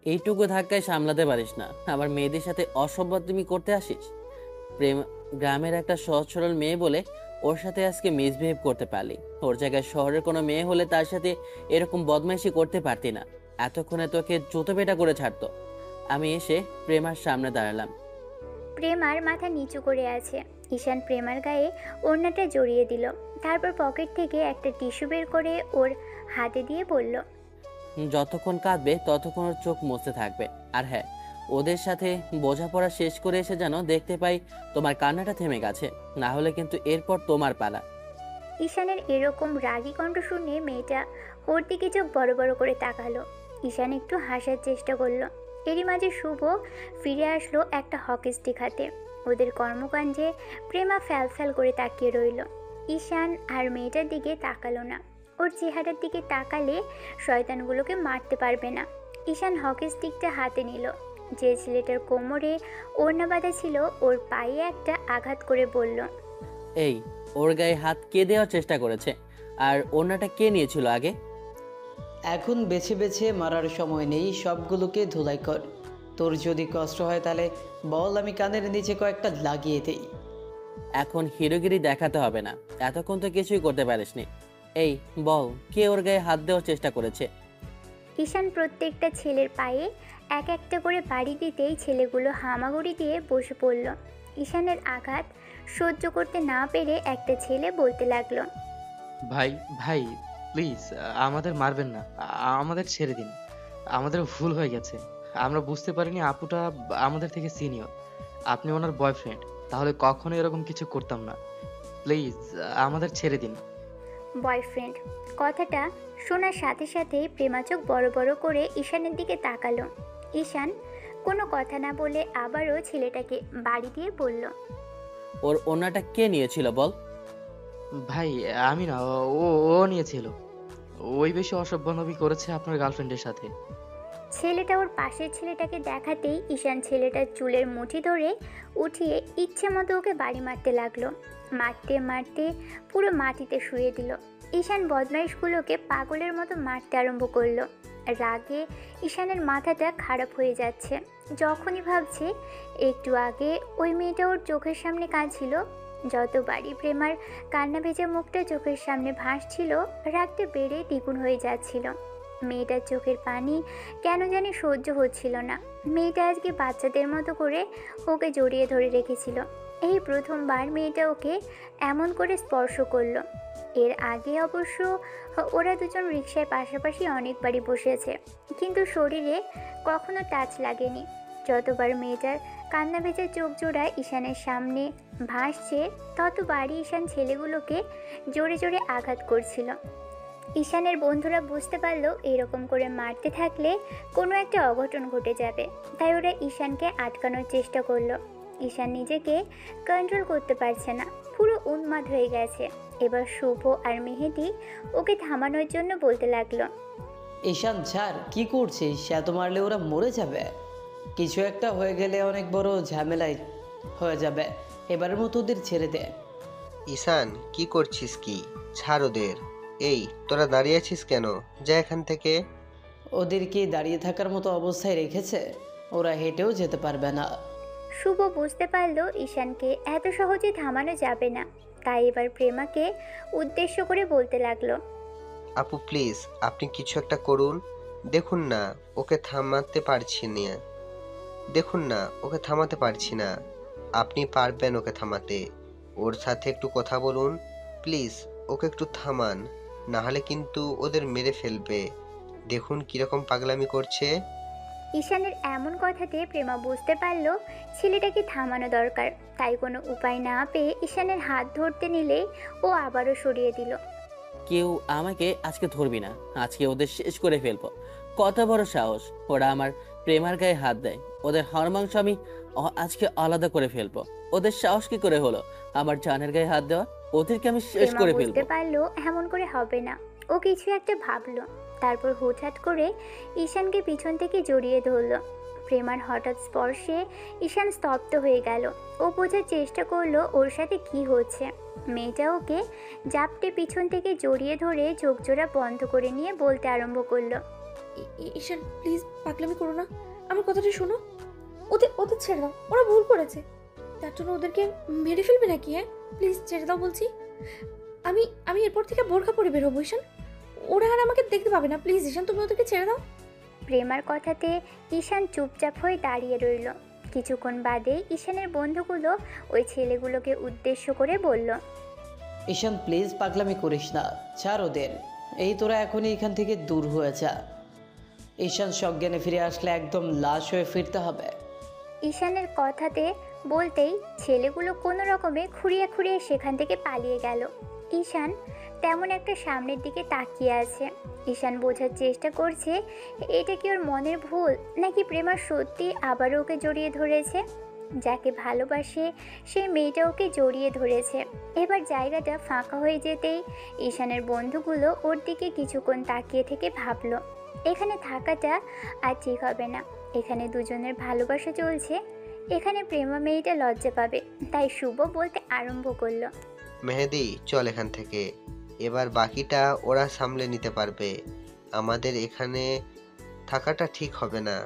এইটুকু ধাক্কায় সামলাতে পারিস না, আবার মেয়েদের সাথে অসভ্য তুমি করতে আসিস? প্রেম গ্রামের একটা সহজ সরল মেয়ে বলে ওর সাথে আজকে মিসবিহেভ করতে পারলি। ওর জায়গায় শহরের কোনো মেয়ে হলে তার সাথে এরকম বদমাইশি করতে পারতি না। এতক্ষণে তোকে জুতো পেটা করে ছাড়তো। আমি এসে প্রেমার সামনে দাঁড়ালাম। প্রেমার মাথা নিচু করে আছে। ঈশান প্রেমার গায়ে ওড়নাটা জড়িয়ে দিল, তারপর পকেট থেকে একটা টিস্যু বের করে ওর হাতে দিয়ে বলল, যতক্ষণ কাঁদবে ততক্ষণ ওর চোখ মুছতে থাকবে। আর হ্যাঁ, ওদের সাথে বোঝাপড়া শেষ করে এসে যেন দেখতে পাই তোমার কান্নাটা থেমে গেছে, না হলে কিন্তু এরপর তোমার পালা। ঈশানের এরকম রাগী কণ্ঠ শুনে মেয়েটা ওর দিকে চোখ বড় বড় করে তাকালো। ঈশান একটু হাসার চেষ্টা করলো। এরই মাঝে শুভ ফিরে আসলো একটা হকি স্টিক হাতে। ওদের কর্মকাণ্ডে প্রেমা ফ্যাল ফ্যাল করে তাকিয়ে রইল। ঈশান আর মেয়েটার দিকে তাকালো না। ওর চেহারার দিকে তাকালে শয়তানগুলোকে মারতে পারবে না। ঈশান হকি স্টিকটা হাতে নিল। যে ছেলেটার কোমরে ওড়না বাঁধা ছিল ওর পায়ে একটা আঘাত করে বলল, এই, ওর গায়ে হাত কে দেওয়ার চেষ্টা করেছে? আর ওড়নাটা কে নিয়েছিল আগে? এখন বেছে বেছে মারার সময় নেই, সবগুলোকে ধুলাই কর। তোর যদি কষ্ট হয় তাহলে বল, আমি কানের নিচে কয়েকটা লাগিয়ে দেই। এখন হিরোগিরি দেখাতে হবে না, এতক্ষণ তো কিছুই করতে পারিসনি। এই বল, কে ওর গায়ে হাত দেওয়ার চেষ্টা করেছে? ঈশান প্রত্যেকটা ছেলের পায়ে এক একটা করে বাড়ি দিতেই ছেলেগুলো হামাগুড়ি দিয়ে বসে পড়ল। ঈশানের আঘাত সহ্য করতে না পেরে একটা ছেলে বলতে লাগলো, ভাই ভাই প্লিজ আমাদের মারবেন না, আমাদের ছেড়ে দিন। আমাদের ভুল হয়ে গেছে, আমরা বুঝতে পারিনি আপুটা আমাদের থেকে সিনিয়র। আপনি ওনার বয়ফ্রেন্ড, তাহলে কখনো এরকম কিছু করতাম না। প্লিজ আমাদের ছেড়ে দিন। বয়ফ্রেন্ড কথাটা শোনার সাথে সাথেই প্রেমা চোখ বড় বড় করে ঈশানের দিকে তাকালো। ঈশান কোনো কথা না বলে আবারও ছেলেটাকে বাড়ি দিয়ে বলল, ওর ওনাটা কে নিয়েছিল বল? ভাই আমি না, ও ও নিয়েছিল। ওই বেশি অসভ্যনবী করেছে আপনার গার্লফ্রেন্ডের সাথে। ছেলেটা ওর পাশের ছেলেটাকে দেখাতেই ঈশান ছেলেটার চুলের মুঠি ধরে উঠিয়ে ইচ্ছে মতো ওকে বাড়ি মারতে লাগলো। মারতে মারতে পুরো মাটিতে শুয়ে দিল। ঈশান বদমাইশগুলোকে পাগলের মতো মারতে আরম্ভ করলো। রাগে ঈশানের মাথাটা খারাপ হয়ে যাচ্ছে। যখনই ভাবছে একটু আগে ওই মেয়েটা ওর চোখের সামনে কাঁদছিল, যতবারই প্রেমার কান্না ভেজা মুখটা চোখের সামনে ভাসছিল, রাগটা বেড়ে দ্বিগুণ হয়ে যাচ্ছিল। মেয়েটার চোখের পানি কেন জানি সহ্য হচ্ছিল না। মেয়েটা আজকে বাচ্চাদের মতো করে ওকে জড়িয়ে ধরে রেখেছিল। এই প্রথমবার মেয়েটা ওকে এমন করে স্পর্শ করলো। এর আগে অবশ্য ওরা দুজন রিকশায় পাশাপাশি অনেকবারই বসেছে, কিন্তু শরীরে কখনো টাচ লাগেনি। যতবার মেয়েটার কান্না ভেজা চোখ জোড়া ঈশানের সামনে ভাসছে, ততবারই ঈশান ছেলেগুলোকে জোরে জোরে আঘাত করছিল। ঈশানের বন্ধুরা বুঝতে পারলো এরকম করে মারতে থাকলে কোনো একটা অঘটন ঘটে যাবে, তাই ওরা ঈশানকে আটকানোর চেষ্টা করলো। ঈশান নিজেকে কন্ট্রোল করতে পারছে না, পুরো উন্মাদ হয়ে গেছে। এবার শুভ আর মেহেদি ওকে থামানোর জন্য বলতে লাগলো, ঈশান ছাড়, কি করছিস? এত মারলে ওরা মরে যাবে। কিছু একটা হয়ে গেলে অনেক বড় ঝামেলায় হয়ে যাবে। এবারের মতো ওদের ছেড়ে দে। ঈশান কি করছিস? কি ছাড় ওদের। এই তোরা দাঁড়িয়ে আছিস কেন? যা এখান থেকে। ওদের কি দাঁড়িয়ে থাকার মতো অবস্থায় রেখেছে? ওরা হেঁটেও যেতে পারবে না। শুভ বুঝতে পারলো ঈশানকে এত সহজে থামানো যাবে না, তাই এবার প্রেমাকে উদ্দেশ্য করে বলতে লাগলো, আপু প্লিজ আপনি কিছু একটা করুন। দেখুন না ওকে থামাতে পারছি না। দেখুন না ওকে থামাতে পারছি না। আপনি পারবেন ওকে থামাতে। ওর সাথে একটু কথা বলুন প্লিজ। ওকে একটু থামান, না হলে কিন্তু ওদের মেরে ফেলবে। দেখুন কিরকম পাগলামি করছে। ঈশানের এমন কথাতে প্রেমা বুঝতে পারলো ছেলেটাকে থামানো দরকার। তাই কোনো উপায় না পেয়ে ঈশানের হাত ধরতে নিলে ও আবারও সরিয়ে দিল। কেউ আমাকে আজকে ধরবি না, আজকে ওদের শেষ করে ফেলবো। কত বড় সাহস, ওরা আমার প্রেমার গায়ে হাত দেয়। ওদের হাড় মাংস আমি আজকে আলাদা করে ফেলবো। ওদের সাহস কি করে হলো আমার জানের গায়ে হাত দেওয়া? ওদেরকে আমি শেষ প্রেমা করে বুঝতে ফেলবো। পারলো এমন করে হবে না। ও কিছু একটা ভাবলো, তারপর হুটহাট করে ঈশানকে পিছন থেকে জড়িয়ে ধরলো। প্রেমার হঠাৎ স্পর্শে ঈশান স্তব্ধ হয়ে গেল। ও বোঝার চেষ্টা করলো ওর সাথে কি হচ্ছে। মেয়েটা ওকে জাপটে পিছন থেকে জড়িয়ে ধরে চোখ জোড়া বন্ধ করে নিয়ে বলতে আরম্ভ করলো, ঈশান প্লিজ পাগলামি করো না, আমার কথাটা শোনো। ওদের ওদের ছেড়ে দাও, ওরা ভুল করেছে। তার জন্য ওদেরকে মেরে ফেলবে নাকি? হ্যাঁ প্লিজ ছেড়ে দাও বলছি। আমি আমি এরপর থেকে বোরখা পরে বের হবো ঈশান। ওরা আর আমাকে দেখতে পাবে না। প্লিজ ঈশান তুমি ওদেরকে ছেড়ে দাও। প্রেমার কথাতে ঈশান চুপচাপ হয়ে দাঁড়িয়ে রইল। কিছুক্ষণ বাদে ঈশানের বন্ধুগুলো ওই ছেলেগুলোকে উদ্দেশ্য করে বলল, ঈশান প্লিজ পাগলামি করিস না, ছাড় ওদের। এই তোরা এখনই এখান থেকে দূর হয়ে যা। ঈশান সজ্ঞানে ফিরে আসলে একদম লাশ হয়ে ফিরতে হবে। ঈশানের কথাতে বলতেই ছেলেগুলো কোনো রকমে খুঁড়িয়ে খুঁড়িয়ে সেখান থেকে পালিয়ে গেল। ঈশান তেমন একটা সামনের দিকে তাকিয়ে আছে। ঈশান বোঝার চেষ্টা করছে এটা কি ওর মনের ভুল, নাকি প্রেমা সত্যি আবারও ওকে জড়িয়ে ধরেছে। যাকে ভালোবাসে সেই মেয়েটা ওকে জড়িয়ে ধরেছে। এবার জায়গাটা ফাঁকা হয়ে যেতেই ঈশানের বন্ধুগুলো ওর দিকে কিছুক্ষণ তাকিয়ে থেকে ভাবলো এখানে থাকাটা আর ঠিক হবে না। এখানে দুজনের ভালোবাসা চলছে, এখানে প্রেমা মেয়েটা লজ্জা পাবে। তাই শুভ বলতে আরম্ভ করলো, মেহেদি চল এখান থেকে। এবার বাকিটা ওরা সামলে নিতে পারবে। আমাদের এখানে থাকাটা ঠিক হবে না।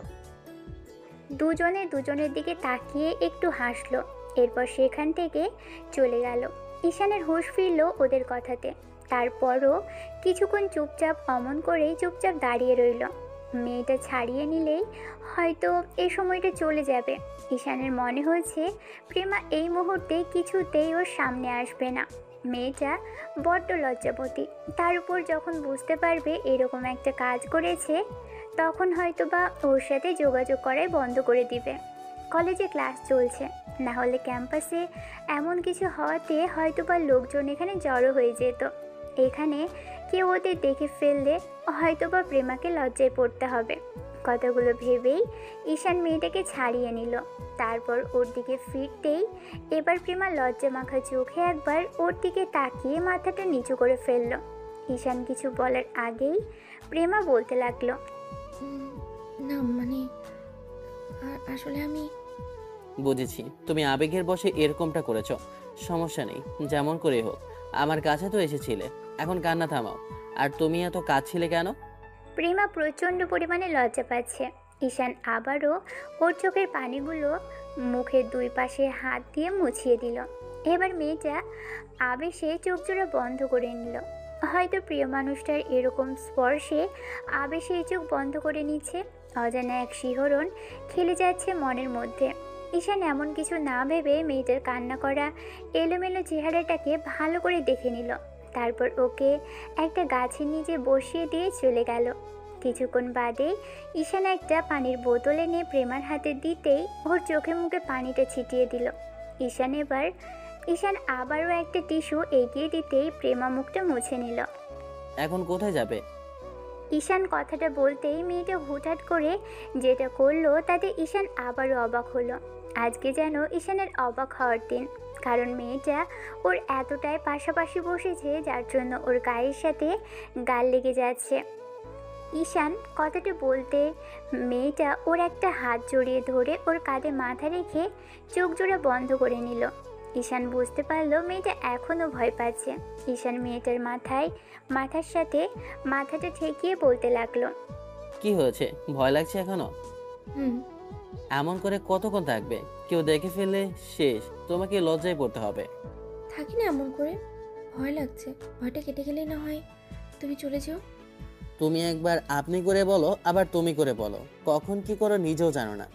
দুজনে দুজনের দিকে তাকিয়ে একটু হাসলো, এরপর সেখান থেকে চলে গেল। ঈশানের হুঁশ ফিরল ওদের কথাতে। তারপরও কিছুক্ষণ চুপচাপ অমন করেই চুপচাপ দাঁড়িয়ে রইল। মেয়েটা ছাড়িয়ে নিলেই হয়তো এই সময়টা চলে যাবে। ঈশানের মনে হয়েছে প্রেমা এই মুহূর্তে কিছুতেই ওর সামনে আসবে না। মেয়েটা বড্ড লজ্জাবতী, তার উপর যখন বুঝতে পারবে এরকম একটা কাজ করেছে, তখন হয়তো বা ওর সাথে যোগাযোগ করাই বন্ধ করে দিবে। কলেজে ক্লাস চলছে, না হলে ক্যাম্পাসে এমন কিছু হওয়াতে হয়তো বা লোকজন এখানে জড়ো হয়ে যেত। এখানে কেউ ওদের দেখে ফেললে হয়তো বা প্রেমাকে লজ্জায় পড়তে হবে। কথাগুলো ভেবেই ঈশান মেয়েটাকে ছাড়িয়ে নিল। তারপর ওর দিকে ফিরতেই এবার প্রেমা লজ্জা মাখা চোখে একবার ওর দিকে তাকিয়ে মাথাটা নিচু করে ফেলল। ঈশান কিছু বলার আগেই প্রেমা বলতে লাগলো, উম, না মানে আসলে আমি বুঝেছি, তুমি আবেগের বশে এরকমটা করেছো। সমস্যা নেই, যেমন করে হোক আমার কাছে তো এসেছিলে, এখন কান্না থামাও। আর তুমি এত কাঁদছিলে কেন? প্রেমা প্রচণ্ড পরিমাণে লজ্জা পাচ্ছে। ঈশান আবারও ওর চোখের পানিগুলো মুখের দুই পাশে হাত দিয়ে মুছিয়ে দিল। এবার মেয়েটা আবেশে চোখ জোড়া বন্ধ করে নিল। হয়তো প্রিয় মানুষটার এরকম স্পর্শে আবেশে চোখ বন্ধ করে নিচ্ছে। অজানা এক শিহরণ খেলে যাচ্ছে মনের মধ্যে। ঈশান এমন কিছু না ভেবে মেয়েটার কান্না করা এলোমেলো চেহারাটাকে ভালো করে দেখে নিল। তারপর ওকে একটা গাছের নিচে বসিয়ে দিয়ে চলে গেল। কিছুক্ষণ বাদে ঈশান একটা পানির বোতল এনে প্রেমার হাতে দিতেই ওর চোখে মুখে পানিটা ছিটিয়ে দিল। ঈশান আবারও একটা টিস্যু এগিয়ে দিতেই প্রেমা মুখটা মুছে নিল। এখন কোথায় যাবে? ঈশান কথাটা বলতেই মেয়েটা হুটহাট করে যেটা করলো তাতে ঈশান আবারও অবাক হলো। আজকে যেন ঈশানের অবাক হওয়ার দিন, কারণ মেয়েটা ওর এতটাই পাশাপাশি বসেছে যার জন্য ওর গায়ের সাথে গাল লেগে যাচ্ছে। ঈশান কথাটা বলতে মেয়েটা ওর একটা হাত জড়িয়ে ধরে ওর কাঁধে মাথা রেখে চোখ জোড়া বন্ধ করে নিল। ঈশান বুঝতে পারলো মেয়েটা এখনও ভয় পাচ্ছে। ঈশান মেয়েটার মাথার সাথে মাথাটা ঠেকিয়ে বলতে লাগলো, কি হয়েছে, ভয় লাগছে এখনো? হুম। এমন করে কতক্ষণ থাকবে? কেউ দেখে ফেললে শেষ, তোমাকে লজ্জায় পড়তে হবে। থাকি না এমন করে, ভয় লাগছে। ভয়টা কেটে গেলেই না হয় তুমি চলে যেও। তুমি একবার আপনি করে বলো, আবার তুমি করে বলো, কখন কি করো নিজেও জানো না।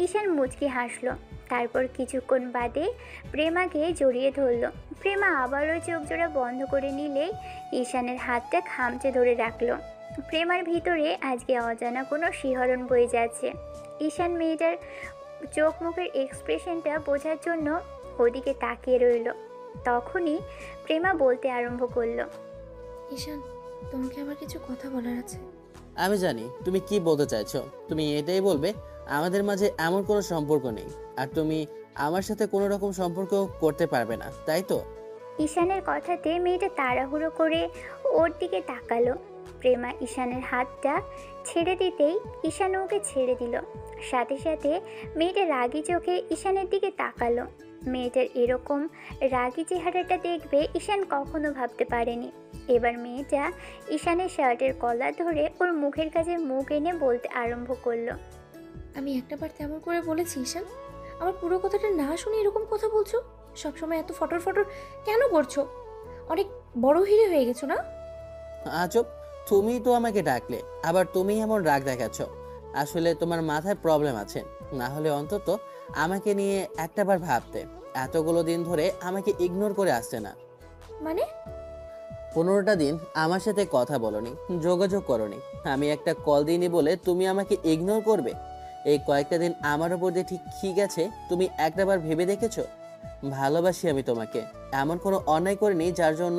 ঈশান মুচকি হাসলো। তারপর কিছুক্ষণ বাদে প্রেমাকে জড়িয়ে ধরলো। প্রেমা আবারও চোখ জোড়া বন্ধ করে নিলেই ঈশানের হাতটা খামচে ধরে রাখলো। প্রেমার ভিতরে আজকে অজানা কোনো শিহরণ বয়ে যাচ্ছে। ঈশান মেয়েটার চোখ মুখের এক্সপ্রেশনটা বোঝার জন্য ওদিকে তাকিয়ে রইল। তখনই প্রেমা বলতে আরম্ভ করলো, ঈশান, তোমাকে আমার কিছু কথা বলার আছে। আমি জানি তুমি কি বলতে চাইছো। তুমি এটাই বলবে আমাদের মাঝে এমন কোনো সম্পর্ক নেই, আর তুমি আমার সাথে কোনো রকম সম্পর্ক করতে পারবে না, তাই তো? ঈশানের কথাতে মেয়েটা তাড়াহুড়ো করে ওর দিকে তাকালো। প্রেমা ঈশানের হাতটা ছেড়ে দিতেই ঈশান ওকে ছেড়ে দিল। সাথে সাথে মেয়েটা রাগী চোখে ঈশানের দিকে তাকালো। মেয়েটার এরকম রাগী চেহারাটা দেখবে ঈশান কখনো ভাবতে পারেনি। এবার মেয়েটা ঈশানের শার্টের কলার ধরে ওর মুখের কাছে মুখ এনে বলতে আরম্ভ করলো, আমি একটাবার তেমন করে বলেছি ঈশান? আমার পুরো কথাটা না শুনে এরকম কথা বলছো? সবসময় এত ফটর ফটর কেন করছো? অনেক বড় হিরে হয়ে গেছো না? আজব, তুমি তো আমাকে ডাকলে, আবার তুমি এমন রাগ দেখাচ্ছ। আসলে তোমার মাথায় প্রবলেম আছে, না হলে অন্তত আমাকে নিয়ে একটাবার ভাবতে। এতগুলো দিন ধরে আমাকে ইগনোর করে আসছে না। মানে 15টা দিন আমার সাথে কথা বলনি, যোগাযোগ করনি। আমি একটা কল দিইনি বলে তুমি আমাকে ইগনোর করবে? এই কয়েকটা দিন আমার উপর দিয়ে ঠিক কি গেছে তুমি একটাবার ভেবে দেখেছো? ভালোবাসি আমি তোমাকে, এমন কোনো অন্যায় করিনি যার জন্য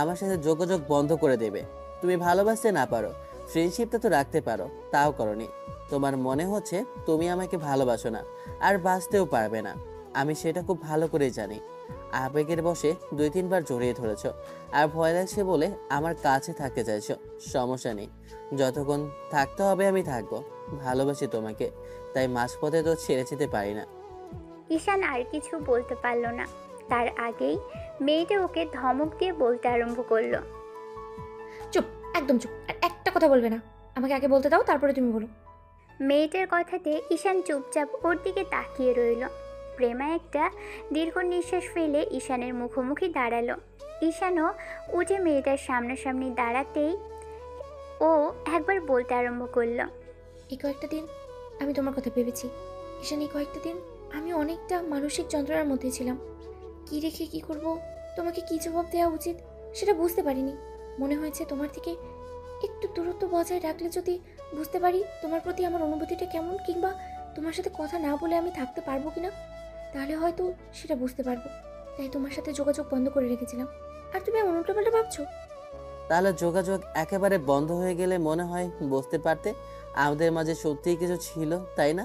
আমার সাথে যোগাযোগ বন্ধ করে দেবে। তুমি ভালোবাসতে না পারো, ফ্রেন্ডশিপটা তো রাখতে পারো, তাও করনি। তোমার মনে হচ্ছে তুমি আমাকে ভালোবাসো না, আর বাঁচতেও পারবে না। আমি সেটা খুব ভালো করেই জানি। আবেগের বশে 2-3বার জড়িয়ে ধরেছ, আর ভয় লাগছে বলে আমার কাছে থাকতে চাইছো। সমস্যা নেই, যতক্ষণ থাকতে হবে আমি থাকবো। ভালোবাসি তোমাকে, তাই মাঝপথে তো ছেড়ে যেতে পারি না। ঈশান আর কিছু বলতে পারল না। তার আগেই মেয়েটা ওকে ধমক দিয়ে বলতে আরম্ভ করলো, চুপ, একদম চুপ, আর একটা কথা বলবে না। আমাকে আগে বলতে দাও, তারপরে তুমি বলো। মেয়েটার কথাতে ঈশান চুপচাপ ওর দিকে তাকিয়ে রইল। প্রেমা একটা দীর্ঘ নিঃশ্বাস ফেলে ঈশানের মুখোমুখি দাঁড়ালো। ঈশানও উঠে মেয়েটার সামনাসামনি দাঁড়াতেই ও একবার বলতে আরম্ভ করলো, এই কয়েকটা দিন আমি তোমার কথা ভেবেছি ঈশান। এই কয়েকটা দিন আমি অনেকটা মানসিক যন্ত্রণার মধ্যে ছিলাম। কি রেখে কি করব, তোমাকে কি জবাব দেওয়া উচিত সেটা বুঝতে পারিনি। মনে হয়েছে তোমার থেকে একটু দূরত্ব বজায় রাখলে যদি বুঝতে পারি তোমার প্রতি আমার অনুভূতিটা কেমন, কিংবা তোমার সাথে কথা না বলে আমি থাকতে পারবো কিনা, তাহলে হয়তো সেটা বুঝতে পারবো। তাই তোমার সাথে যোগাযোগ বন্ধ করে রেখেছিলাম। আর তুমি এমন উল্টোপাল্টা ভাবছো। তাহলে যোগাযোগ একেবারে বন্ধ হয়ে গেলে মনে হয় বুঝতে পারতে। আমাদের মাঝে সত্যিই কিছু ছিল, তাই না?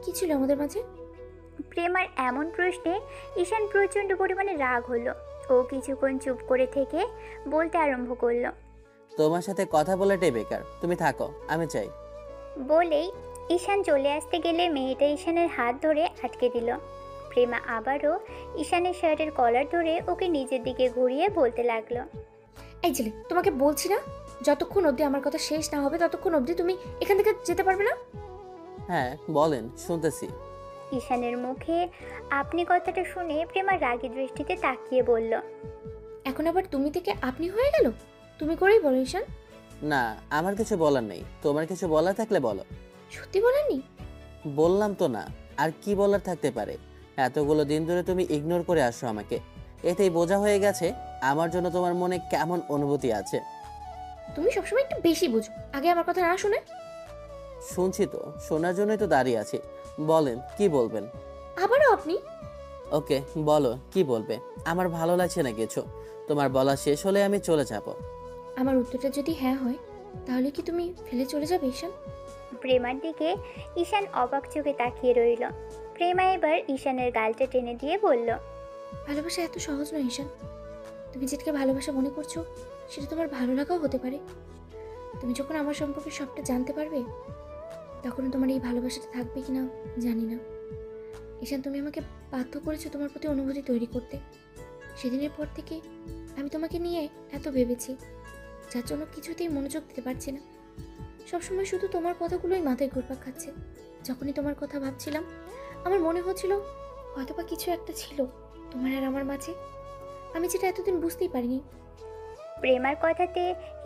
কি ছিল আমাদের মাঝে? প্রেমার এমন প্রশ্নে ঈশান প্রচণ্ড পরিমাণে রাগ হলো। ও কিছুক্ষণ চুপ করে থেকে বলতে আরম্ভ করলো। তোমার সাথে কথা বলাটাই বেকার, তুমি থাকো, আমি চাই। বলেই ঈশান চলে আসতে গেলে মেয়েটা ঈশানের হাত ধরে আটকে দিল। প্রেমা আবারও ঈশানের শার্টের কলার ধরে ওকে নিজের দিকে ঘুরিয়ে বলতে লাগলো। এই ছেলে, তোমাকে বলছি না, যতক্ষণ অবধি আমার কথা শেষ না হবে ততক্ষণ অবধি তুমি এখান থেকে যেতে পারবে না। হ্যাঁ বলেন, শুনতেছি। ঈশানের মুখে আপনি কথাটা শুনে প্রেমা রাগী দৃষ্টিতে তাকিয়ে বলল। এখন আবার তুমি থেকে আপনি হয়ে গেল? তুমি করেই বলো ঈশান। না, আমার কিছু বলার নেই, তোমার কিছু বলার থাকলে বলো। সত্যি বলেননি? বললাম তো না, আর কি বলার থাকতে পারে? এতগুলো দিন ধরে তুমি ইগনোর করে আসো আমাকে, এতেই বোঝা হয়ে গেছে আমার জন্য তোমার মনে কেমন অনুভূতি আছে। তুমি সবসময় একটু বেশি বুঝো, আগে আমার কথা না শুনে। শুনছি তো, শোনার জন্যই তো দাঁড়িয়ে আছি। বলেন, কি বলবেন? আবারও আপনি? ওকে বলো, কি বলবে? আমার ভালো লাগছে না কিছু, তোমার বলা শেষ হলে আমি চলে যাব। আমার উত্তরটা যদি হ্যাঁ হয়, তাহলে কি তুমি ফেলে চলে যাবে ঈশান? প্রেমার দিকে ঈশান অবাক চোখে তাকিয়ে রইল। প্রেমা এবার ঈশানের গালটা টেনে দিয়ে বলল। ভালোবাসা এত সহজ নয় ঈশান। তুমি যেটাকে ভালোবাসা মনে করছো সেটা তোমার ভালো লাগাও হতে পারে। তুমি যখন আমার সম্পর্কে সবটা জানতে পারবে, তখন তোমার এই ভালোবাসাটা থাকবে কিনা জানি না। ঈশান, তুমি আমাকে বাধ্য করেছো তোমার প্রতি অনুভূতি তৈরি করতে। সেদিনের পর থেকে আমি তোমাকে নিয়ে এত ভেবেছি, যার জন্য কিছুতেই মনোযোগ দিতে পারছি না। সবসময় শুধু তোমার কথাগুলোই মাথায় ঘুরপাক খাচ্ছে। যখনই তোমার কথা ভাবছিলাম, আমার মনে হচ্ছিল হয়তোবা কিছু একটা ছিল তোমার আর আমার মাঝে, আমি যেটা এতদিন বুঝতেই পারিনি। প্রেমার কথাতে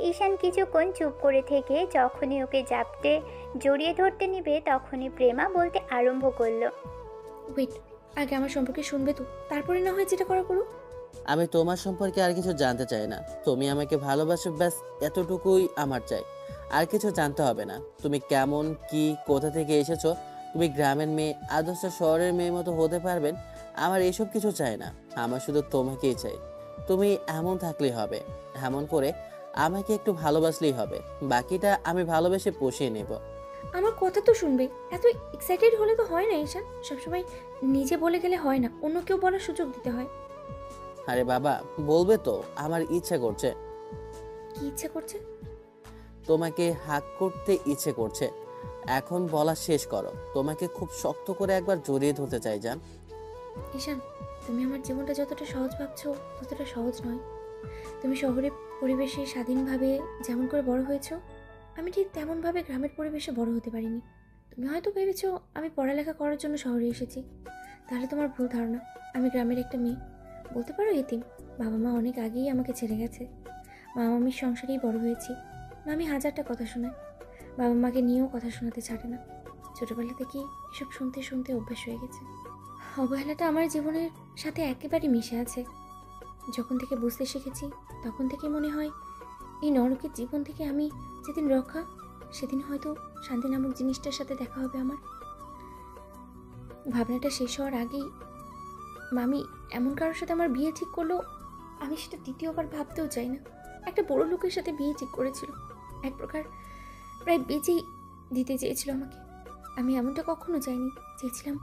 ঈশান কিছুক্ষণ চুপ করে থেকে যখনই ওকে জাপটে জড়িয়ে ধরতে নিবে তখনই প্রেমা বলতে আরম্ভ করলো। ওয়েট, আগে আমার সম্পর্কে শুনবে তো, তারপরে না হয় যেটা করা করো। আমি তোমার সম্পর্কে আর কিছু জানতে চাই না, তুমি আমাকে ভালোবাসো, ব্যাস এতটুকুই আমার চাই। আর কিছু জানতে হবে না। তুমি কেমন, কি, কোথা থেকে এসেছো, তুমি গ্রামের মেয়ে আদর্শ শহরের মেয়ের মতো হতে পারবেন, আমার এসব কিছু চাই না। আমার শুধু তোমাকেই চাই। তুমি এমন থাকলেই হবে, এমন করে আমাকে একটু ভালোবাসলেই হবে, বাকিটা আমি ভালোবেসে পুষিয়ে নেব। আমার কথা তো শুনবে। এত এক্সাইটেড হলে তো হয় না ঈশান, সবসময় নিজে বলে গেলে হয় না, অন্য কেউ বলার সুযোগ দিতে হয়। আরে বাবা, বলবে তো, আমার ইচ্ছা করছে। কি ইচ্ছে করছে? তোমাকে হাক করতে ইচ্ছে করছে। এখন বলা শেষ করো, তোমাকে খুব শক্ত করে একবার জড়িয়ে ধরতে চাই জান। ঈশান, তুমি আমার জীবনটা যতটা সহজ ভাবছো ততটা সহজ নয়। তুমি শহরে পরিবেশে স্বাধীনভাবে যেমন করে বড় হয়েছো, আমি ঠিক তেমনভাবে গ্রামের পরিবেশে বড় হতে পারিনি। তুমি হয়তো ভেবেছো আমি পড়ালেখা করার জন্য শহরে এসেছি, তাহলে তোমার ভুল ধারণা। আমি গ্রামের একটা মেয়ে, বলতে পারো এতিম। বাবা মা অনেক আগেই আমাকে ছেড়ে গেছে। মা মামির সংসারেই বড় হয়েছি। মামি হাজারটা কথা শোনায়, বাবা মাকে নিয়েও কথা শোনাতে ছাড়ে না। ছোটোবেলা থেকেই এসব শুনতে শুনতে অভ্যাস হয়ে গেছে। অবহেলাটা আমার জীবনের সাথে একেবারে মিশে আছে। যখন থেকে বুঝতে শিখেছি, তখন থেকে মনে হয় এই নরকের জীবন থেকে আমি যেদিন রক্ষা, সেদিন হয়তো শান্তি নামক জিনিসটার সাথে দেখা হবে আমার। ভাবনাটা শেষ হওয়ার আগেই মামি এমন কারোর সাথে আমার বিয়ে ঠিক করলো, আমি সেটা দ্বিতীয়বার ভাবতেও চাই না। একটা বড় লোকের সাথে বিয়ে ঠিক করেছিল, এক প্রকার প্রায় বেঁচেই দিতে চেয়েছিল আমাকে। আমি এমনটা কখনো চাইনি। চেয়েছিলাম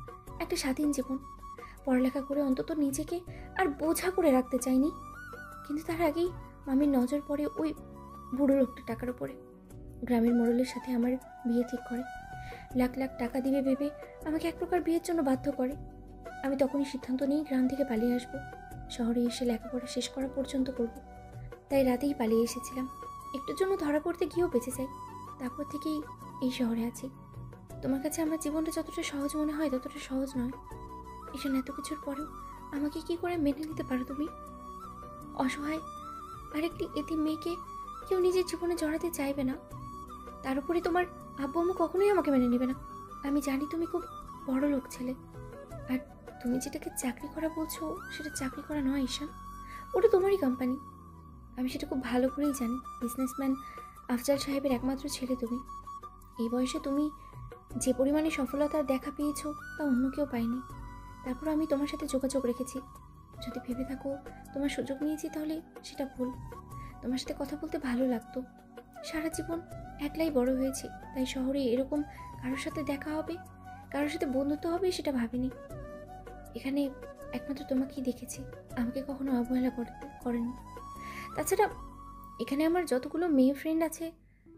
একটা স্বাধীন জীবন, পড়ালেখা করে অন্তত নিজেকে আর বোঝা করে রাখতে চাইনি। কিন্তু তার আগেই মামির নজর পড়ে ওই বুড়ো লোকটা টাকার উপরে। গ্রামের মোড়লের সাথে আমার বিয়ে ঠিক করে, লাখ লাখ টাকা দিবে ভেবে আমাকে এক প্রকার বিয়ের জন্য বাধ্য করে। আমি তখনই সিদ্ধান্ত নিই গ্রাম থেকে পালিয়ে আসবো, শহরে এসে লেখাপড়া শেষ করা পর্যন্ত করব। তাই রাতেই পালিয়ে এসেছিলাম। একটুর জন্য ধরা পড়তে গিয়েও বেঁচে যাই, তারপর থেকেই এই শহরে আছি। তোমার কাছে আমার জীবনটা যতটা সহজ মনে হয় ততটা সহজ নয়। এসব এত কিছুর পরেও আমাকে কি করে মেনে নিতে পারো তুমি? অসহায় আরেকটি এতিম মেয়েকে কেউ নিজের জীবনে জড়াতে চাইবে না, তার উপরে তোমার আব্বু আম্মু কখনোই আমাকে মেনে নেবে না। আমি জানি তুমি খুব বড় লোক ছেলে, আর তুমি যেটাকে চাকরি করা বলছো সেটা চাকরি করা নয় ঈশান, ওটা তোমারই কোম্পানি। আমি সেটা খুব ভালো করেই জানি। বিজনেসম্যান আফজাল সাহেবের একমাত্র ছেলে তুমি। এই বয়সে তুমি যে পরিমাণে সফলতার দেখা পেয়েছো তা অন্য কেউ পায়নি। তারপর আমি তোমার সাথে যোগাযোগ রেখেছি। যদি ভেবে থাকো তোমার সুযোগ নিয়েছি, তাহলে সেটা ভুল। তোমার সাথে কথা বলতে ভালো লাগতো, সারা জীবন একলাই বড় হয়েছি, তাই শহরে এরকম কারোর সাথে দেখা হবে, কারোর সাথে বন্ধুত্ব হবে সেটা ভাবিনি। এখানে একমাত্র তোমাকেই দেখেছি, আমাকে কখনো অবহেলা করেনি। তাছাড়া এখানে আমার যতগুলো মেয়ে ফ্রেন্ড আছে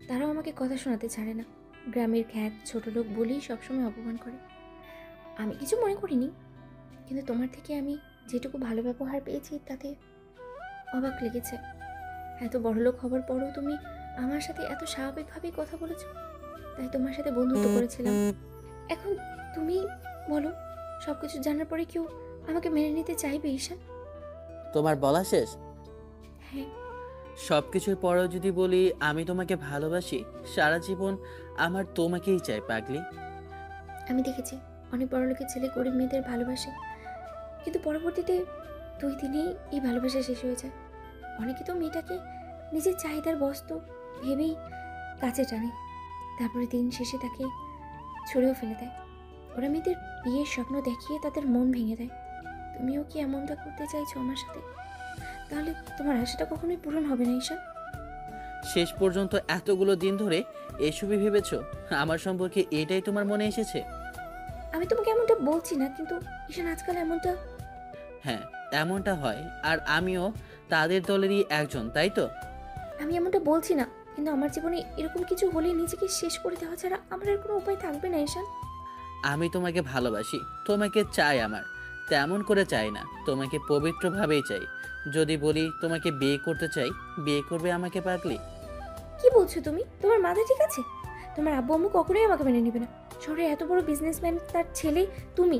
তারাও আমাকে কথা শোনাতে ছাড়ে না। গ্রামের খ্যাত ছোট লোক বলেই সবসময় অপমান করে। আমি কিছু মনে করিনি, কিন্তু তোমার থেকে আমি যেটুকু ভালো ব্যবহার পেয়েছি তাতে অবাক লেগেছে। এত বড়লোক হবার পরও তুমি আমার সাথে এত স্বাভাবিকভাবেই কথা বলেছো, তাই তোমার সাথে বন্ধুত্ব করেছিলাম। এখন তুমি বলো, সব কিছু জানার পরে কেউ আমাকে মেনে নিতে চাইবে ঈশান? তোমার বলা শেষ? হ্যাঁ। সব কিছুর পরেও যদি বলি আমি তোমাকে ভালোবাসি, সারা জীবন আমার তোমাকেই চাই পাগলি। আমি দেখেছি অনেক বড় লোকের ছেলে গরিব মেয়েদের ভালোবাসে, কিন্তু পরবর্তীতে 2 দিনেই এই ভালোবাসা শেষ হয়ে যায়। অনেকে তো মেয়েটাকে নিজের চাহিদার বস্তু ভেবেই কাছে টানে, তারপরে দিন শেষে তাকে ছুঁড়েও ফেলে দেয়। ওরা মেয়েদের বিয়ের স্বপ্ন দেখিয়ে তাদের মন ভেঙে দেয়। তুমিও কি এমনটা করতে চাইছো আমার সাথে? তাহলে তোমার আশাটা কখনোই পূরণ হবে না ঈশান। শেষ পর্যন্ত এতগুলো দিন ধরে এসবই ভেবেছো? আমার সম্পর্কে এটাই তোমার মনে এসেছে? আমি তোমাকে এমনটা বলছি না, কিন্তু ঈশান আজকাল এমনটা। হ্যাঁ, এমনটা হয়, আর আমিও তাদের দলেরই একজন, তাই তো? আমি এমনটা বলছি না, কিন্তু আমার জীবনে এরকম কিছু হলে নিজেকে শেষ করে দেওয়া ছাড়া আমার আর কোনো উপায় থাকবে না ঈশান। আমি তোমাকে ভালোবাসি, তোমাকে চাই, আমার তেমন করে চাই না, তোমাকে পবিত্রভাবেই চাই। যদি বলি তোমাকে বিয়ে করতে চাই, বিয়ে করবে আমাকে পাগলি? কি বলছো তুমি? তোমার মাথা ঠিক আছে? তোমার আব্বু আম্মু কখনোই আমাকে মেনে নেবে না। শহরে এত বড় বিজনেসম্যান তার ছেলে তুমি,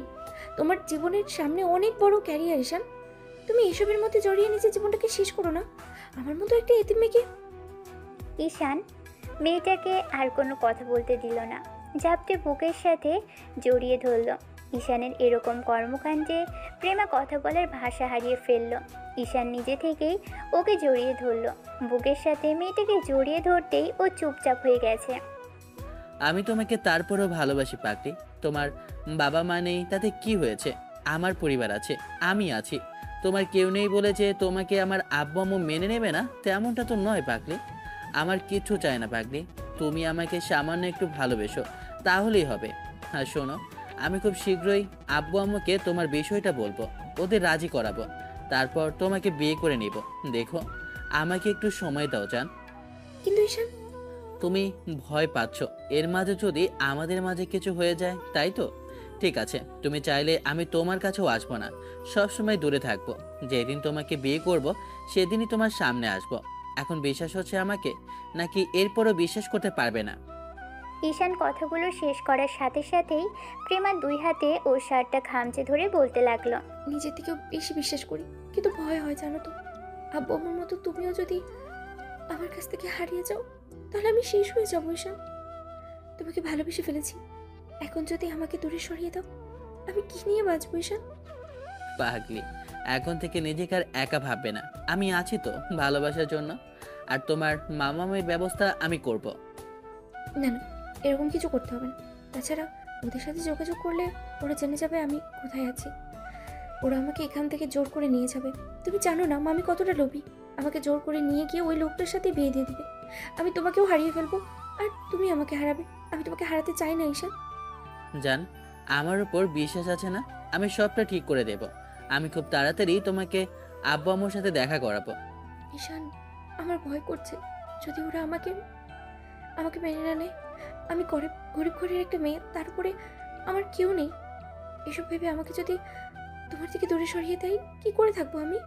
তোমার জীবনের সামনে অনেক বড় ক্যারিয়ার ঈশান। তুমি এসবের মধ্যে জড়িয়ে নিজের জীবনটাকে শেষ করো না। আমার মতো একটা এতিম মেয়েকে। ঈশান মেয়েটাকে আর কোনো কথা বলতে দিল না, ঝাপটে বুকের সাথে জড়িয়ে ধরল। ঈশানের এরকম কর্মকাণ্ডে প্রেমা কথা বলার ভাষা হারিয়ে ফেলল। ঈশান নিজে থেকেই ওকে জড়িয়ে ধরল। বুকের সাথে মেয়েটাকে জড়িয়ে ধরতেই ও চুপচাপ হয়ে গেছে। আমি তোমাকে তারপরেও ভালোবাসি পাগলি। তোমার বাবা মা নেই তাতে কি হয়েছে? আমার পরিবার আছে, আমি আছি। তোমার কেউ নেই বলে যে তোমাকে আমার আব্বু আম্মু মেনে নেবে না, তেমনটা তো নয় পাগলি। আমার কিচ্ছু চাই না পাগলি, তুমি আমাকে সামান্য একটু ভালোবেসো, তাহলেই হবে। আর শোনো, আমি খুব শীঘ্রই আব্বু আম্মুকে তোমার বিষয়টা বলবো, ওদের রাজি করাবো, তারপর তোমাকে বিয়ে করে নিব। দেখো, আমাকে একটু সময় দাও জান। কিন্তু ঈশান। তুমি ভয় পাচ্ছ, এর মাঝে যদি আমাদের মাঝে কিছু হয়ে যায়, তাই তো? ঠিক আছে, তুমি চাইলে আমি তোমার কাছেও আসবো না, সব সময় দূরে থাকবো। যেদিন তোমাকে বিয়ে করব সেদিনই তোমার সামনে আসবো। এখন বিশ্বাস হচ্ছে আমাকে, নাকি এরপরও বিশ্বাস করতে পারবে না? ঈশান কথাগুলো শেষ করার সাথে সাথেই প্রেমা 2 হাতে ওর শার্টটা খামচে ধরে বলতে লাগলো। নিজের থেকেও বেশি বিশ্বাস করি, কিন্তু ভয় হয় জানো তো। আব্বু আম্মুর মতো তুমিও যদি আমার কাছ থেকে হারিয়ে যাও, তাহলে আমি শেষ হয়ে যাবো ঈশান। তোমাকে ভালোবেসে ফেলেছি, এখন যদি আমাকে দূরে সরিয়ে দাও, আমি কি নিয়ে বাঁচবো ঈশান? পাগলি, এখন থেকে নিজেকে আর একা ভাববে না, আমি আছি তো ভালোবাসার জন্য। আর তোমার মামামের ব্যবস্থা আমি করব। না না, এরকম কিছু করতে হবে না। তাছাড়া ওদের সাথে যোগাযোগ করলে ওরা জেনে যাবে আমি কোথায় আছি। ওরা আমাকে এখান থেকে জোর করে নিয়ে যাবে। তুমি জানো না মামি কতটা লোভী। আমাকে জোর করে নিয়ে গিয়ে ওই লোকটার সাথে বিয়ে দিয়ে দিবে। আমি তোমাকেও হারিয়ে ফেলবো, আর তুমি আমাকে হারাবে। আমি তোমাকে হারাতে চাই না ঈশান। জান, আমার উপর বিশ্বাস আছে না? আমি সবটা ঠিক করে দেব। আমি খুব তাড়াতাড়ি তোমাকে আব্বু আম্মুর সাথে দেখা করাবো। ঈশান, আমার ভয় করছে, যদি ওরা আমাকে আমাকে মেনে না নেয়। আমি গরিব গরিব ঘরের একটা মেয়ে, তারপরে আমার কেউ নেই। এসব ভেবে আমাকে যদি তোমার থেকে দূরে সরিয়ে দেয়, কি করে থাকবো আমি?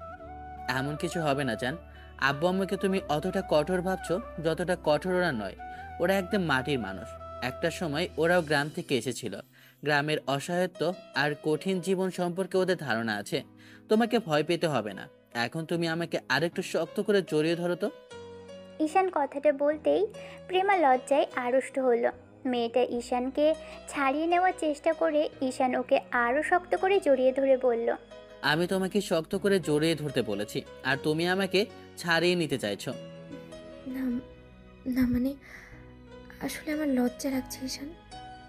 এমন কিছু হবে না জান। আব্বু আম্মুকে তুমি অতটা কঠোর ভাবছো, যতটা কঠোর ওরা নয়। ওরা একদম মাটির মানুষ। একটা সময় ওরাও গ্রাম থেকে এসেছিল। গ্রামের অসহায়ত্ব আর কঠিন জীবন সম্পর্কে ওদের ধারণা আছে। তোমাকে ভয় পেতে হবে না। এখন তুমি আমাকে আরেকটু শক্ত করে জড়িয়ে ধরো তো। ঈশান কথাটা বলতেই প্রেমা লজ্জায় আড়ষ্ট হলো। মেয়েটা ঈশানকে ছাড়িয়ে নেওয়ার চেষ্টা করে ঈশান ওকে আরও শক্ত করে জড়িয়ে ধরে বলল। আমি তোমাকে শক্ত করে জড়িয়ে ধরতে বলেছি, আর তুমি আমাকে ছাড়িয়ে নিতে চাইছো। না না, মানে আসলে আমার লজ্জা লাগছে ঈশান,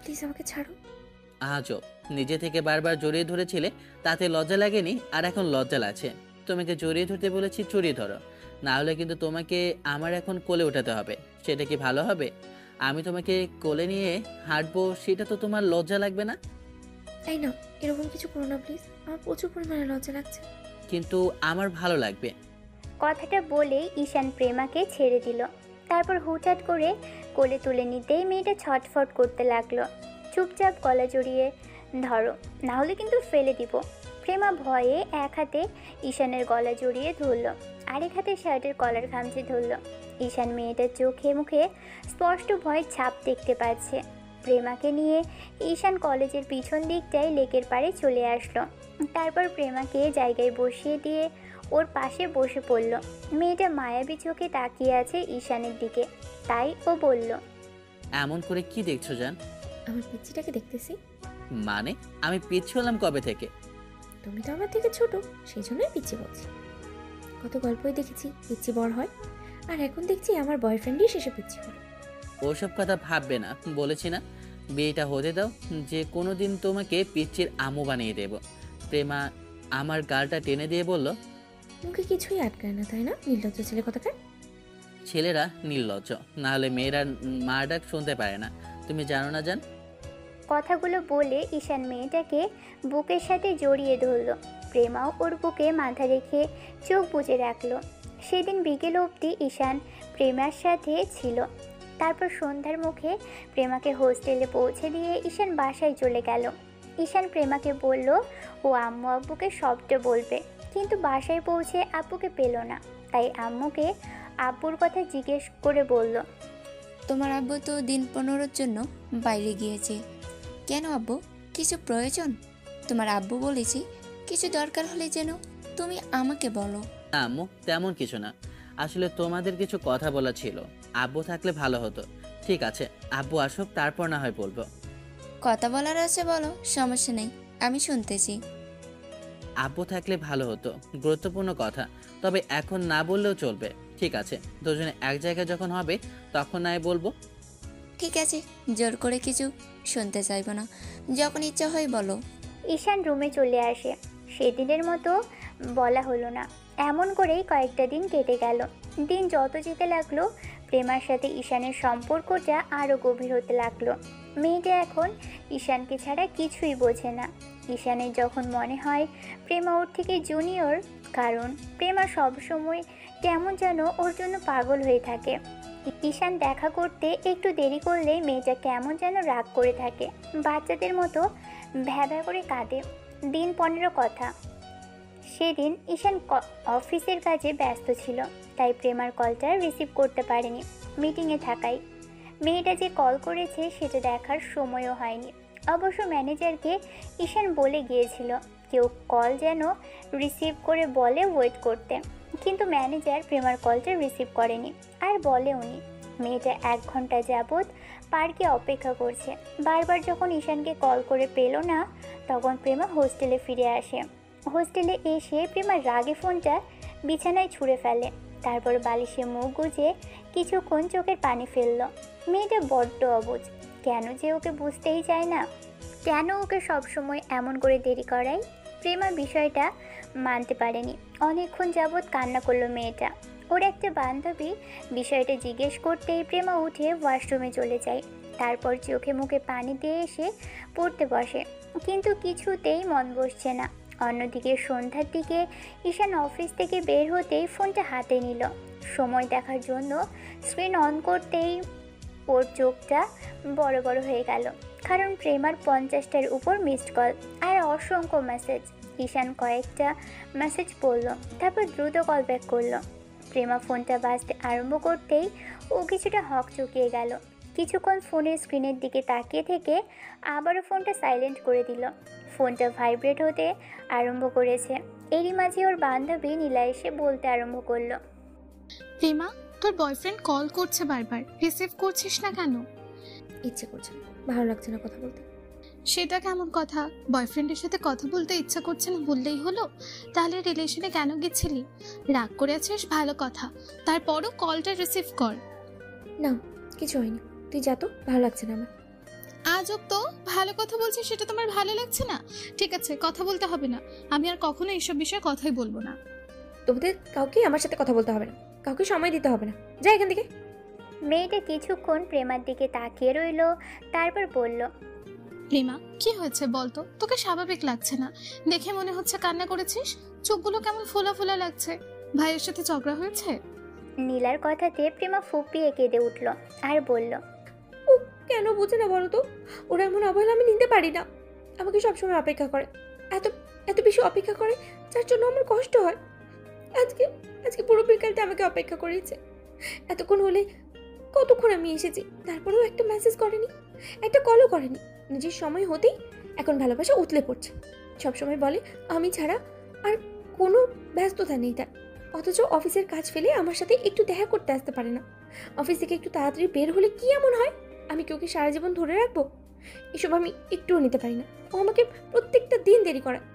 প্লিজ আমাকে ছাড়ো। আজব, নিজে থেকে বারবার জড়িয়ে ধরেছিলে, তাতে লজ্জা লাগেনি, আর এখন লজ্জা লাগছে। তোমাকে জড়িয়ে ধরতে বলেছি, জড়িয়ে ধরো। না হলে কিন্তু তোমাকে আমার এখন কোলে ওঠাতে হবে। সেটা কি ভালো হবে? আমি তোমাকে কোলে নিয়ে হাঁটবো, সেটা তো তোমার লজ্জা লাগবে না? এই না, এরকম কিছু করো না প্লিজ, আমার প্রচুর পরিমাণে লজ্জা লাগছে। কিন্তু আমার ভালো লাগবে। কথাটা বলেই ঈশান প্রেমাকে ছেড়ে দিল। তারপর হুটহাট করে কোলে তুলে নিতেই মেয়েটা ছটফট করতে লাগলো। চুপচাপ গলা জড়িয়ে ধরো, না হলে কিন্তু ফেলে দিব। প্রেমা ভয়ে এক হাতে ঈশানের গলা জড়িয়ে ধরল, আরেক হাতে শার্টের কলার খামচে ধরল। ঈশান মেয়েটার চোখে মুখে স্পষ্ট ভয়ের ছাপ দেখতে পাচ্ছে। প্রেমাকে নিয়ে ঈশান কলেজের পিছন দিকটায় লেকের পাড়ে চলে আসলো। তারপর প্রেমাকে জায়গায় বসিয়ে দিয়ে ওর পাশে বসে পড়ল। মেয়েটা মায়াবী চোখে তাকিয়ে আছে ঈশানের দিকে, তাই ও বলল, এমন করে কি দেখছো জান? আমার পিচ্চিটাকে দেখতেছি। মানে আমি পিচ্ছি হলাম কবে থেকে? তুমি তো আমার থেকে ছোট, সেই জন্যই পিচ্ছি বলছি। কত গল্পই দেখেছি পিচ্ছি বড় হয়, আর এখন দেখছি আমার বয়ফ্রেন্ডই শেষে পিচ্ছি হলো। ওসব কথা ভাববে না, বলেছি না? বিয়েটা হতে দাও, যে কোনো দিন তোমাকে পিচ্চির আমু বানিয়ে দেব। প্রেমা আমার গালটা টেনে দিয়ে বলল, মুখে কিছুই আটকায় না তাই না, নির্লজ্জ ছেলে কথাকার। ছেলেরা নির্লজ্জ, না হলে মেয়েরা মা ডাক শুনতে পারে না। তুমি জানো না জান? কথাগুলো বলে ঈশান মেয়েটাকে বুকের সাথে জড়িয়ে ধরল। প্রেমাও ওর বুকে মাথা রেখে চোখ বুজে রাখলো। সেদিন বিকেল অবধি ঈশান প্রেমার সাথে ছিল। তারপর সন্ধ্যার মুখে প্রেমাকে হোস্টেলে পৌঁছে দিয়ে ঈশান বাসায় চলে গেল। ঈশান প্রেমাকে বলল ও আম্মু আব্বুকে সবটা বলবে, কিন্তু বাসায় পৌঁছে আব্বুকে পেল না। তাই আম্মুকে আব্বুর কথা জিজ্ঞেস করে বলল, তোমার আব্বু তো দিন 15-র জন্য বাইরে গিয়েছে। কেন আব্বু, কিছু প্রয়োজন? তোমার আব্বু বলেছি কিছু দরকার হলে যেন তুমি আমাকে বলো। না আম্মু, তেমন কিছু না। আসলে তোমাদের কিছু কথা বলা ছিল। আব্বু থাকলে ভালো হতো। ঠিক আছে, আব্বু আসুক, তারপর না হয় বলবো। কথা বলার আছে বলো, সমস্যা নেই, আমি শুনতেছি। আব্বু থাকলে ভালো হতো, গুরুত্বপূর্ণ কথা। তবে এখন না বললেও চলবে। ঠিক আছে, দুজনে এক জায়গায় যখন হবে তখন নাই বলবো। ঠিক আছে, জোর করে কিছু শুনতে চাইবো না, যখন ইচ্ছা হয় বলো। ঈশান রুমে চলে আসে। সেদিনের মতো বলা হলো না। এমন করেই কয়েকটা দিন কেটে গেল। দিন যত যেতে লাগলো প্রেমার সাথে ঈশানের সম্পর্কটা আরও গভীর হতে লাগলো। মেয়েটা এখন ঈশানকে ছাড়া কিছুই বোঝে না। ঈশানের যখন মনে হয় প্রেমা ওর থেকে জুনিয়র, কারণ প্রেমা সবসময় কেমন যেন ওর জন্য পাগল হয়ে থাকে। ঈশান দেখা করতে একটু দেরি করলে মেয়েটা কেমন যেন রাগ করে থাকে, বাচ্চাদের মতো ভ্যাভা করে কাঁদে। দিন 15 কথা। সেদিন ঈশান অফিসের কাজে ব্যস্ত ছিল, তাই প্রেমার কলটা রিসিভ করতে পারেনি মিটিংয়ে থাকায়। মেয়েটা যে কল করেছে সেটা দেখার সময়ও হয়নি। অবশ্য ম্যানেজারকে ঈশান বলে গিয়েছিল কেউ কল যেন রিসিভ করে বলে ওয়েট করতে, কিন্তু ম্যানেজার প্রেমার কলটা রিসিভ করেনি আর বলেওনি। মেয়েটা 1 ঘন্টা যাবৎ পার্কে অপেক্ষা করছে। বারবার যখন ঈশানকে কল করে পেল না, তখন প্রেমা হোস্টেলে ফিরে আসে। হোস্টেলে এসে প্রেমা রাগে ফোনটা বিছানায় ছুঁড়ে ফেলে। তারপর বালিশে মুখ গুজে কিছুক্ষণ চোখের পানি ফেলল। মেয়েটা বড্ড অবুঝ, কেন যে ওকে বুঝতেই চায় না, কেন ওকে সবসময় এমন করে দেরি করায়। প্রেমা বিষয়টা মানতে পারেনি। অনেকক্ষণ যাবৎ কান্না করলো মেয়েটা। ওর একটা বান্ধবী বিষয়টা জিজ্ঞেস করতেই প্রেমা উঠে ওয়াশরুমে চলে যায়। তারপর চোখে মুখে পানি দিয়ে এসে পড়তে বসে, কিন্তু কিছুতেই মন বসছে না। অন্যদিকে সন্ধ্যার দিকে ঈশান অফিস থেকে বের হতেই ফোনটা হাতে নিল। সময় দেখার জন্য স্ক্রিন অন করতেই ওর চোখটা বড় বড় হয়ে গেল, কারণ প্রেমার 50টার উপর মিসড কল আর অসংখ্য মেসেজ। ঈশান কয়েকটা মেসেজ পড়ল, তারপর দ্রুত কল ব্যাক করলো। প্রেমা ফোনটা বাজতে আরম্ভ করতেই ও কিছুটা হকচকিয়ে গেল। কিছুক্ষণ ফোনের স্ক্রিনের দিকে তাকিয়ে থেকে আবারও ফোনটা সাইলেন্ট করে দিল। ফোনটা ভাইব্রেট হতে আরম্ভ করেছে। এরই মাঝে ওর বান্ধবী নীলা এসে বলতে আরম্ভ করলো, প্রেমা, তোর বয়ফ্রেন্ড কল করছে বারবার, রিসিভ করছিস না কেন? ইচ্ছে করছে না, ভালো লাগছে না কথা বলতে। সেটা কেমন কথা? বয়ফ্রেন্ডের সাথে কথা বলতে ইচ্ছা করছে না বললেই হলো? তাহলে রিলেশনে কেন গেছিলি? রাগ করে আছিস ভালো কথা, তারপরও কলটা রিসিভ কর। না, কিছু হয়নি, তুই যা তো, ভালো লাগছে না আমার। আজব তো, ভালো কথা বলছিস সেটা তোমার ভালো লাগছে না? ঠিক আছে, কথা বলতে হবে না, আমি আর কখনো এইসব বিষয়ে কথাই বলবো না। তোমাদের কাউকে আমার সাথে কথা বলতে হবে না, কাউকে সময় দিতে হবে না, যা এখান থেকে। মেয়েটা কিছুক্ষণ প্রেমার দিকে তাকিয়ে রইল, তারপর বলল, প্রেমা কি হয়েছে বলতো? তোকে স্বাভাবিক লাগছে না, দেখে মনে হচ্ছে কান্না করেছিস। চোখগুলো কেমন ফোলা ফোলা লাগছে। ভাইয়ের সাথে ঝগড়া হয়েছে? নীলার কথাতে প্রেমা ফুপিয়ে কেঁদে উঠল আর বলল, ও কেন বোঝে না বলো তো? ওরা এমন অবহেলা আমি নিতে পারি না। আমাকে সবসময় অপেক্ষা করে, এত এত বেশি অপেক্ষা করে, যার জন্য আমার কষ্ট হয়। আজকে আজকে পুরো বিকালটা আমাকে অপেক্ষা করেছে। এতক্ষণ হলে কতক্ষণ আমি এসেছি, তারপরেও একটা মেসেজ করেনি, একটা কলও করেনি। নিজের সময় হতেই এখন ভালোবাসা উতলে পড়ছে। সবসময় বলে আমি ছাড়া আর কোনো ব্যস্ততা নেই তার, অথচ অফিসের কাজ ফেলে আমার সাথে একটু দেখা করতে আসতে পারে না। অফিস থেকে একটু তাড়াতাড়ি বের হলে কি এমন হয়? আমি কি ওকে সারা জীবন ধরে রাখবো? এসব আমি একটুও নিতে পারি না। ও আমাকে প্রত্যেকটা দিন দেরি করায়।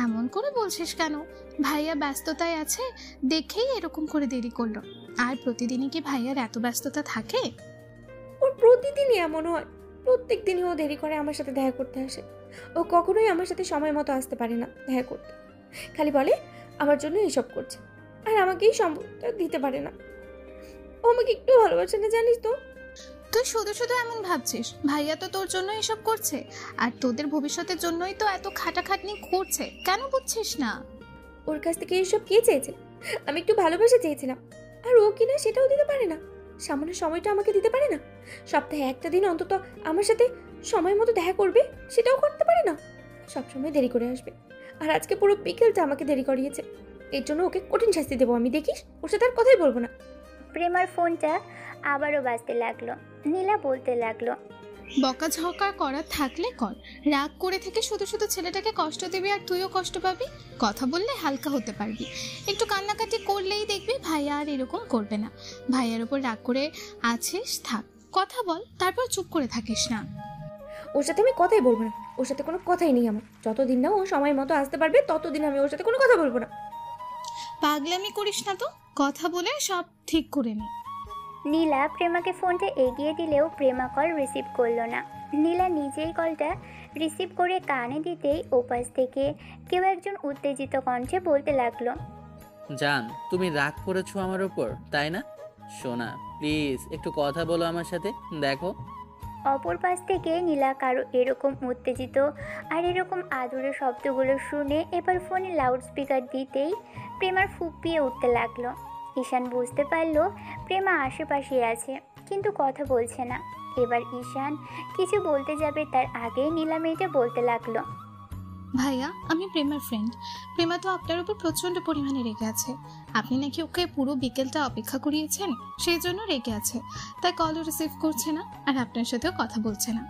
এমন করে বলছিস কেন? ভাইয়া ব্যস্ততায় আছে দেখেই এরকম করে দেরি করলো। আর প্রতিদিনই কি ভাইয়ার এত ব্যস্ততা থাকে? ওর প্রতিদিনই এমন হয়, প্রত্যেক দিনই ও দেরি করে আমার সাথে দেখা করতে আসে। ও কখনোই আমার সাথে সময় মতো আসতে পারে না দেখা করতে, খালি বলে আমার জন্য এসব করছে, আর আমাকেই সম্পদটা দিতে পারে না। ও আমাকে একটু ভালোবাসে না, জানিস তো? তুই শুধু শুধু এমন ভাবছিস। ভাইয়া তো তোর জন্য এসব করছে, আর তোদের ভবিষ্যতের জন্যই তো এত খাটাখাটনি করছে। কেন বুঝছিস না? ওর কাছ থেকে এসব কে চেয়েছে? আমি একটু ভালোবাসা চেয়েছিলাম, আর ও কিনা সেটাও দিতে পারে না। সামান্য সময়টা আমাকে দিতে পারে না। সপ্তাহে একটা দিন অন্তত আমার সাথে সময় মতো দেখা করবে, সেটাও করতে পারে না। সবসময় দেরি করে আসবে, আর আজকে পুরো বিকেলটা আমাকে দেরি করিয়েছে। এর জন্য ওকে কঠিন শাস্তি দেবো আমি, দেখিস। ওর সাথে আর কথাই বলবো না। প্রেমার ফোনটা আবারও বাজতে লাগলো। নীলা বলতে লাগলো, বকাঝকা করা থাকলে কর, রাগ করে থেকে শুধু শুধু ছেলেটাকে কষ্ট দিবি আর তুইও কষ্ট পাবি। কথা বললে হালকা হতে পারবি। একটু কান্নাকাটি করলেই দেখবি ভাইয়া আর এরকম করবে না। ভাইয়ার উপর রাগ করে আছিস, থাক, কথা বল, তারপর চুপ করে থাকিস না। ওর সাথে আমি কথাই বলবো না। ওর সাথে কোনো কথাই নেই আমার। যতদিন না ও সময় মতো আসতে পারবে, ততদিন আমি ওর সাথে কোনো কথা বলবো না। পাগলামি করিস না তো, কথা বলে সব ঠিক করে নে। নীলা প্রেমাকে ফোনটা এগিয়ে দিলেও প্রেমা কল রিসিভ করলো না। নীলা নিজেই কলটা রিসিভ করে কানে দিতেই ওপাশ থেকে কেউ একজন উত্তেজিত কণ্ঠে বলতে লাগলো, জান, তুমি রাগ করেছো আমার উপর, তাই না? সোনা, প্লিজ একটু কথা বলো আমার সাথে। দেখো, অপর পাশ থেকে নীলা কারো এরকম উত্তেজিত আর এরকম আদুরে শব্দগুলো শুনে এবার ফোনে লাউড স্পিকার দিতেই প্রেমার ফুপিয়ে উঠতে লাগলো। ঈশান বুঝতে পারলো প্রেমা আশেপাশে আছে, কিন্তু কথা বলছে না। এবার ঈশান কিছু বলতে যাবে তার আগেই নীলা মেয়েটা বলতে লাগলো, ভাইয়া, আমি প্রেমার ফ্রেন্ড। প্রেমা তো আপনার উপর প্রচন্ড পরিমাণে রেগে আছে। আপনি নাকি ওকে পুরো বিকেলটা অপেক্ষা করিয়েছেন, সেই জন্য রেগে আছে। তাই কলও রিসিভ করছে না, আর আপনার সাথেও কথা বলছে না।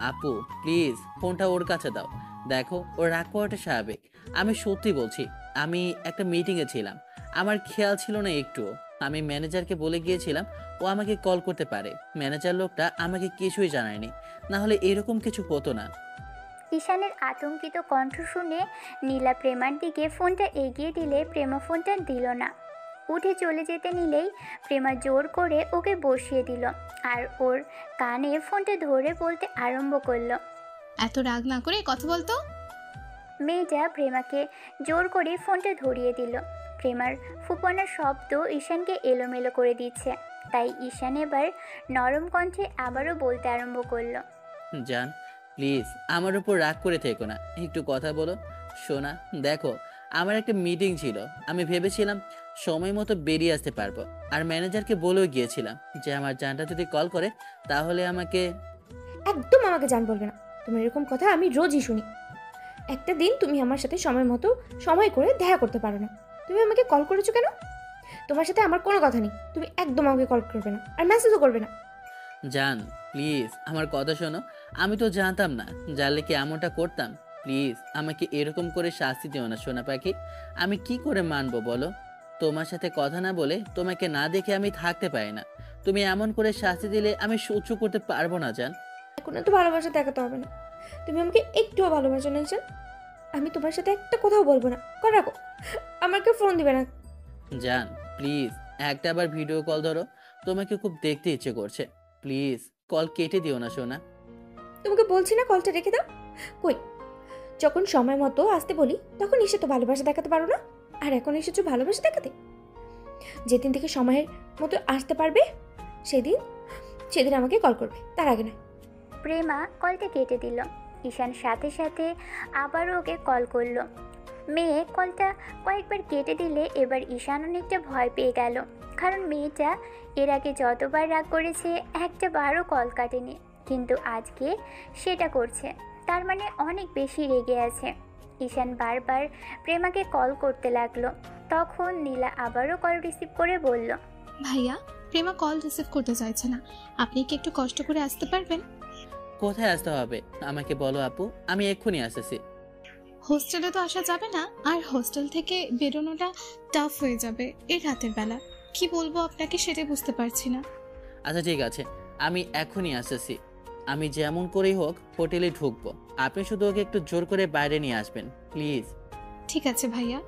আপু প্লিজ ফোনটা ওর কাছে দাও। দেখো, ওর রাগ করাটা স্বাভাবিক। আমি সত্যি বলছি, আমি একটা মিটিংয়ে ছিলাম, আমার খেয়াল ছিল না একটু। আমি ম্যানেজারকে বলে গিয়েছিলাম ও আমাকে কল করতে পারে। ম্যানেজার লোকটা আমাকে কিছুই জানায়নি, না হলে এরকম কিছু হতো না। ঈশানের আতঙ্কিত কণ্ঠ শুনে নীলা প্রেমার দিকে ফোনটা এগিয়ে দিলে প্রেমা ফোনটা দিল না। উঠে চলে যেতে নিলেই প্রেমা জোর করে ওকে বসিয়ে দিল আর ওর কানে ফোনটা ধরে বলতে আরম্ভ করলো, এত রাগ না করে কথা বলতো। মেয়েটা প্রেমাকে জোর করে ফোনটা ধরিয়ে দিল। প্রেমার ফুপানোর শব্দ ঈশানকে এলোমেলো করে দিচ্ছে, তাই ঈশান এবার নরম কণ্ঠে আবারও বলতে আরম্ভ করলো, জান, প্লিজ আমার উপর রাগ করে থেকো না, একটু কথা বলো। সোনা, দেখো, আমার একটা মিটিং ছিল, আমি ভেবেছিলাম সময় মতো বেরিয়ে আসতে পারবো। আর ম্যানেজারকে বলেও গিয়েছিলাম যে আমার জানটা যদি কল করে তাহলে আমাকে। একদম আমাকে জান বলবে না। তোমার এরকম কথা আমি রোজই শুনি। একটা দিন তুমি আমার সাথে সময় মতো সময় করে দেখা করতে পারো না। তুমি আমাকে কল করেছো কেন? তোমার সাথে আমার কোনো কথা নেই। তুমি একদম আমাকে কল করবে না, আর মেসেজও করবে না। জান, প্লিজ আমার কথা শোনো। আমি তো জানতাম না, জানলে কি এমনটা করতাম? প্লিজ আমাকে এরকম করে শাস্তি দিও না সোনা পাখি। আমি কি করে মানবো বলো? তোমার সাথে কথা না বলে, তোমাকে না দেখে আমি থাকতে পারি না। তুমি এমন করে শাস্তি দিলে আমি সহ্য করতে পারবো না জান। এখন তো ভালোবাসা দেখাতে হবে না। তুমি আমাকে একটুও ভালোবাসো না ঈশান। আমি তোমার সাথে একটা কথাও বলবো না। কল রাখো, আমাকে ফোন দিবে না। জান, প্লিজ একটা আবার ভিডিও কল ধরো, তোমাকে খুব দেখতে ইচ্ছে করছে। প্লিজ কল কেটে দিও না সোনা। তোমাকে বলছি না কলটা রেখে দাও। কই, যখন সময় মতো আসতে বলি তখন এসে তো ভালোবাসা দেখাতে পারো না, আর এখন এসেছো ভালোবাসা দেখাতে। যেদিন থেকে সময়ের মতো আসতে পারবে সেদিন সেদিন আমাকে কল করবে, তার আগে না। প্রেমা কলটা কেটে দিল। ঈশান সাথে সাথে আবারও ওকে কল করলো। মেয়ে কলটা কয়েকবার কেটে দিলে এবার ঈশান অনেকটা ভয় পেয়ে গেল, কারণ মেয়েটা এর আগে যতবার রাগ করেছে একটা বারও কল কাটেনি, কিন্তু আজকে সেটা করছে, তার মানে অনেক বেশি রেগে আছে। ঈশান বারবার প্রেমাকে কল করতে লাগলো। তখন নীলা আবারও কল রিসিভ করে বলল, ভাইয়া, প্রেমা কল রিসিভ করতে চাইছে না, আপনি কি একটু কষ্ট করে আসতে পারবেন? কোথায় আসতে হবে আমাকে বলো আপু, আমি এক্ষুনি আসতেছি। হোস্টেলে তো আসা যাবে না, আর হোস্টেল থেকে বেরোনোটা টাফ হয়ে যাবে এই রাতের বেলা। কি বলবো আপনাকে সেটাই বুঝতে পারছি না। আচ্ছা ঠিক আছে, আমি এখনই আসতেছি। আমি যেমন করেই হোক হোটেলে ঢুকবো, আপনি শুধু ওকে একটু জোর করে বাইরে নিয়ে আসবেন প্লিজ। ঠিক আছে ভাইয়া।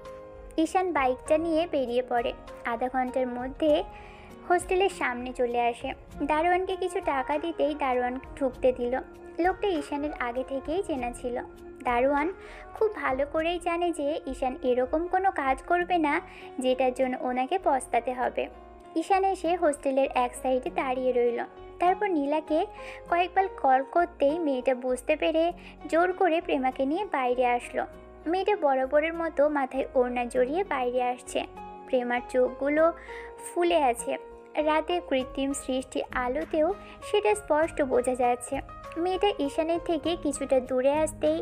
ঈশান বাইকটা নিয়ে বেরিয়ে পড়ে। আধা ঘন্টার মধ্যে হোস্টেলের সামনে চলে আসে। দারোয়ানকে কিছু টাকা দিতেই দারোয়ান ঢুকতে দিল। লোকটা ঈশানের আগে থেকেই চেনা ছিল। দারোয়ান খুব ভালো করেই জানে যে ঈশান এরকম কোনো কাজ করবে না যেটার জন্য ওনাকে পস্তাতে হবে। ঈশান এসে হোস্টেলের এক সাইডে দাঁড়িয়ে রইল। তারপর নীলাকে কয়েকবার কল করতেই মেয়েটা বুঝতে পেরে জোর করে প্রেমাকে নিয়ে বাইরে আসলো। মেয়েটা বরাবরের মতো মাথায় ওড়না জড়িয়ে বাইরে আসছে। প্রেমার চোখগুলো ফুলে আছে, রাতের কৃত্রিম সৃষ্টি আলোতেও সেটা স্পষ্ট বোঝা যাচ্ছে। মেয়েটা ঈশানের থেকে কিছুটা দূরে আসতেই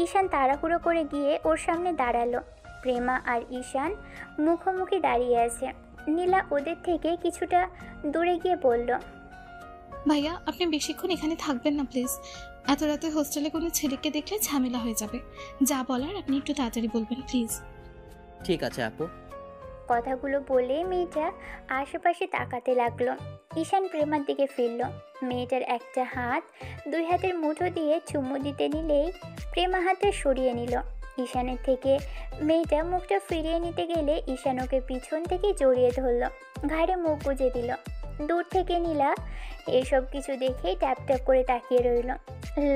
ঈশান তাড়াহুড়ো করে গিয়ে ওর সামনে দাঁড়ালো। প্রেমা আর ঈশান মুখোমুখি দাঁড়িয়ে আছে। নীলা ওদের থেকে কিছুটা দূরে গিয়ে বলল, ভাইয়া, আপনি বেশিক্ষণ এখানে থাকবেন না প্লিজ। এত রাতে হোস্টেলে কোনো ছেলেকে দেখলে ঝামেলা হয়ে যাবে। যা বলার আপনি একটু তাড়াতাড়ি বলবেন প্লিজ। ঠিক আছে আপু। কথাগুলো বলে মেয়েটা আশেপাশে তাকাতে লাগলো। ঈশান প্রেমার দিকে ফিরল। মেয়েটার একটা হাত দুই হাতের মুঠো দিয়ে চুমু দিতে নিলেই প্রেমা হাতটা সরিয়ে নিল। ঈশানের থেকে মেয়েটা মুখটা ফিরিয়ে নিতে গেলে ঈশান ওকে পিছন থেকে জড়িয়ে ধরল, ঘাড়ে মুখ গুজে দিল। দূর থেকে নীলা এসব কিছু দেখেই ট্যাপ ট্যাপ করে তাকিয়ে রইল।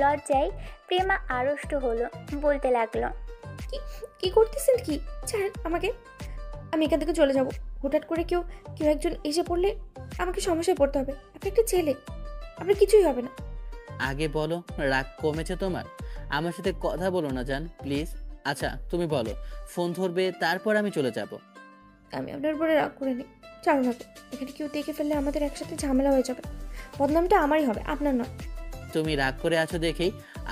লজ্জায় প্রেমা আড়ষ্ট হলো, বলতে লাগলো, কি করতেছেন কি? ছাড়েন আমাকে, আমি এখান থেকে চলে যাব। হঠাৎ করে কেউ কেউ একজন এসে পড়লে আমাকে সমস্যায় পড়তে হবে। আপনি একটা ছেলে, আপনার কিছুই হবে না। আগে বলো, রাগ কমেছে তোমার? আমার সাথে কথা বলো না জান প্লিজ। আচ্ছা তুমি বলো, ফোন ধরবে তারপর আমি চলে যাব। আমি আপনার উপরে রাগ করে নিই, ছাড়ুন আপনি। এখানে কেউ দেখে ফেললে আমাদের একসাথে ঝামেলা হয়ে যাবে। বদনামটা আমারই হবে, আপনার নয়। তুমি রাগ করে আছো দেখেই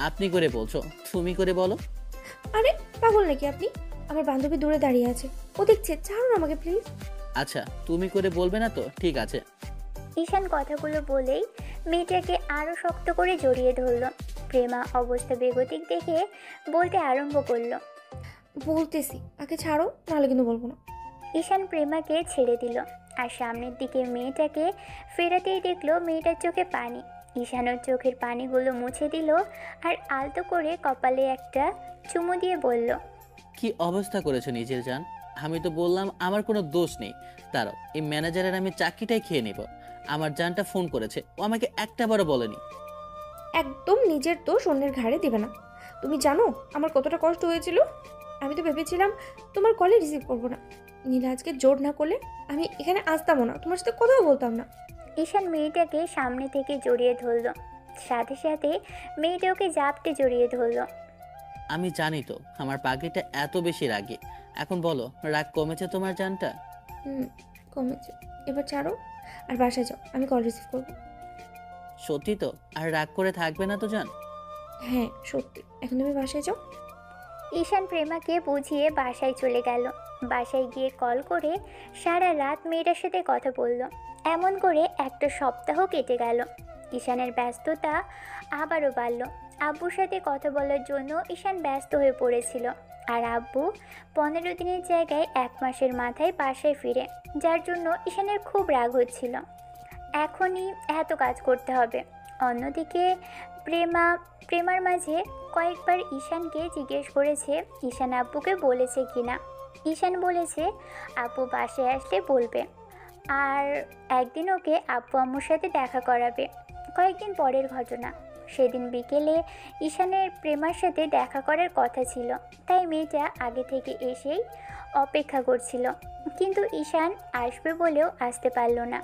আপনি করে বলছো, তুমি করে বলো। আরে পাগল নাকি আপনি? আমার বান্ধবী দূরে দাঁড়িয়ে আছে, ও দেখছে। ছাড়ুন আমাকে প্লিজ। আচ্ছা তুমি করে বলবে না তো ঠিক আছে। ঈশান কথাগুলো বলেই মেয়েটাকে আরও শক্ত করে জড়িয়ে ধরল। প্রেমা অবস্থা বেগতিক দেখে বলতে আরম্ভ করলো, বলতেছি আগে ছাড়ো, নাহলে কিন্তু বলবো না। ঈশান প্রেমাকে ছেড়ে দিল আর সামনের দিকে মেয়েটাকে ফেরাতেই দেখলো মেয়েটার চোখে পানি। ঈশানের চোখের পানিগুলো মুছে দিল আর আলতো করে কপালে একটা চুমু দিয়ে বলল, কি অবস্থা করেছো নিজের জান? আমি তো বললাম আমার কোনো দোষ নেই। তারও এই ম্যানেজারের আমি চাকরিটাই খেয়ে নেব। আমার জানটা ফোন করেছে, ও আমাকে একটা বারও বলেনি। একদম নিজের দোষ অন্যের ঘাড়ে দেবে না। তুমি জানো আমার কতটা কষ্ট হয়েছিল? আমি তো ভেবেছিলাম তোমার কলে রিসিভ করবো না। নীলা আজকে জোর না করলে আমি এখানে আসতামও না, তোমার সাথে কথাও বলতাম না। ঈশান মেয়েটাকে সামনে থেকে জড়িয়ে ধরল, সাথে সাথে মেয়েটা ওকে জাপটে জড়িয়ে ধরল। আমি জানি তো আমার পাগড়িটা এত বেশি রাগে। এখন বলো, রাগ কমেছে তোমার জানটা? কমেছে। এবার ছাড়ো আর বাসায় যাও, আমি কল রিসিভ করবো। সত্যি তো? আর রাগ করে থাকবে না তো জান? হ্যাঁ সত্যি, এখন তুমি বাসায় যাও। ঈশান প্রেমাকে বুঝিয়ে বাসায় চলে গেল। বাসায় গিয়ে কল করে সারা রাত মেয়েটার সাথে কথা বলল। এমন করে একটা সপ্তাহ কেটে গেল। ঈশানের ব্যস্ততা আবারও বাড়ল। আব্বুর সাথে কথা বলার জন্য ঈশান ব্যস্ত হয়ে পড়েছিল, আর আব্বু 15 দিনের জায়গায় 1 মাসের মাথায় বাসায় ফিরে, যার জন্য ঈশানের খুব রাগ হচ্ছিল। এখনই এত কাজ করতে হবে। অন্যদিকে প্রেমার মাঝে কয়েকবার ঈশানকে জিজ্ঞেস করেছে ঈশান আব্বুকে বলেছে কিনা। ঈশান বলেছে আব্বু বাসায় আসলে বলবে, আর একদিন ওকে আব্বু আম্মুর সাথে দেখা করাবে। কয়েকদিন পরের ঘটনা, সেদিন বিকেলে ঈশানের প্রেমার সাথে দেখা করার কথা ছিল, তাই মেয়েটা আগে থেকে এসেই অপেক্ষা করছিল। কিন্তু ঈশান আসবে বলেও আসতে পারল না।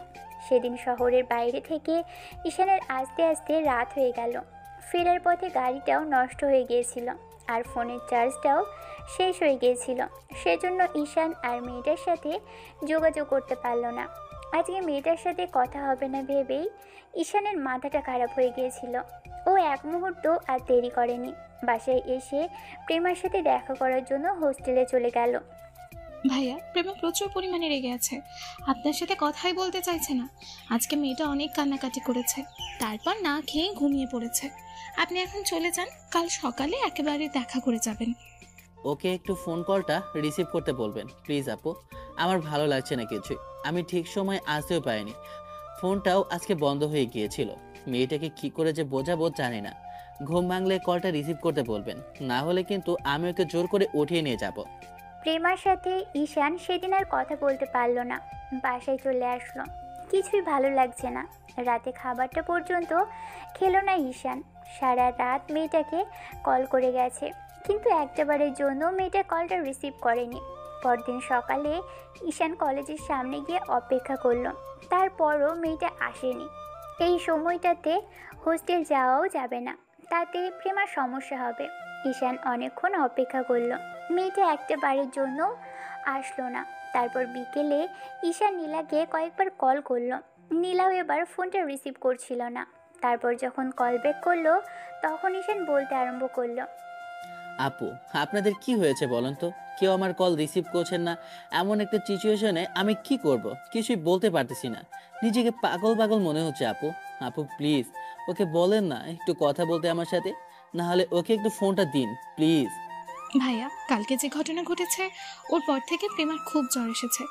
সেদিন শহরের বাইরে থেকে ঈশানের আসতে আসতে রাত হয়ে গেল। ফেরার পথে গাড়িটাও নষ্ট হয়ে গিয়েছিল আর ফোনের চার্জটাও শেষ হয়ে গিয়েছিল। সেজন্য ঈশান আর মেয়েটার সাথে যোগাযোগ করতে পারল না। আজকে মেয়েটার সাথে কথা হবে না ভেবেই ঈশানের মাথাটা খারাপ হয়ে গিয়েছিল। ও এক মুহূর্ত আর দেরি করেনি, বাসায় এসে প্রেমার সাথে দেখা করার জন্য হোস্টেলে চলে গেল। ভাইয়া, প্রেমা প্রচুর পরিমাণে রেগে আছে, আপনার সাথে কথাই বলতে চাইছে না। আজকে মেয়েটা অনেক কান্নাকাটি করেছে, তারপর না খেয়ে ঘুমিয়ে পড়েছে। আপনি এখন চলে যান, কাল সকালে একেবারে দেখা করে যাবেন। ওকে একটু ফোন কলটা রিসিভ করতে বলবেন প্লিজ আপু। আমার ভালো লাগছে না কিছুই, আমি ঠিক সময় আসতেও পারিনি। ফোনটাও আজকে বন্ধ হয়ে গিয়েছিল। মেয়েটাকে কি করে যে বোঝাবো জানি না। ঘুম ভাঙলে কলটা রিসিভ করতে বলবেন, না হলে কিন্তু আমি ওকে জোর করে উঠিয়ে নিয়ে যাব। প্রেমার সাথে ঈশান সেদিন আর কথা বলতে পারল না, বাসায় চলে আসলো। কিছুই ভালো লাগছে না। রাতে খাবারটা পর্যন্ত খেলো না ঈশান। সারা রাত মেয়েটাকে কল করে গেছে, কিন্তু একটাবারের জন্য মেয়েটা কলটা রিসিভ করেনি। পরদিন সকালে ঈশান কলেজের সামনে গিয়ে অপেক্ষা করলো, তারপরও মেয়েটা আসেনি। এই সময়টাতে হোস্টেল যাওয়াও যাবে না, তাতে প্রেমার সমস্যা হবে। ঈশান অনেকক্ষণ অপেক্ষা করলো, মেয়েটা একটাবারের জন্য আসলো না। তারপর বিকেলে ঈশান নীলাকে কয়েকবার কল করলো, নীলাও এবার ফোনটা রিসিভ করছিল না। তারপর যখন কল ব্যাক করলো তখন ঈশান বলতে আরম্ভ করলো, আপু আপনাদের কি হয়েছে বলেন তো? কেউ আমার কল রিসিভ করছেন না। এমন একটা সিচুয়েশনে আমি কি করব কিছুই বলতে পারতেছি না। নিজেকে পাগল পাগল মনে হচ্ছে আপু। আপু প্লিজ ওকে বলেন না একটু কথা বলতে আমার সাথে, না হলে ওকে একটু ফোনটা দিন প্লিজ। ভাইয়া, কালকে যে ঘটনা ঘটেছে ওর পর থেকে প্রেমার খুব জ্বর এসেছে।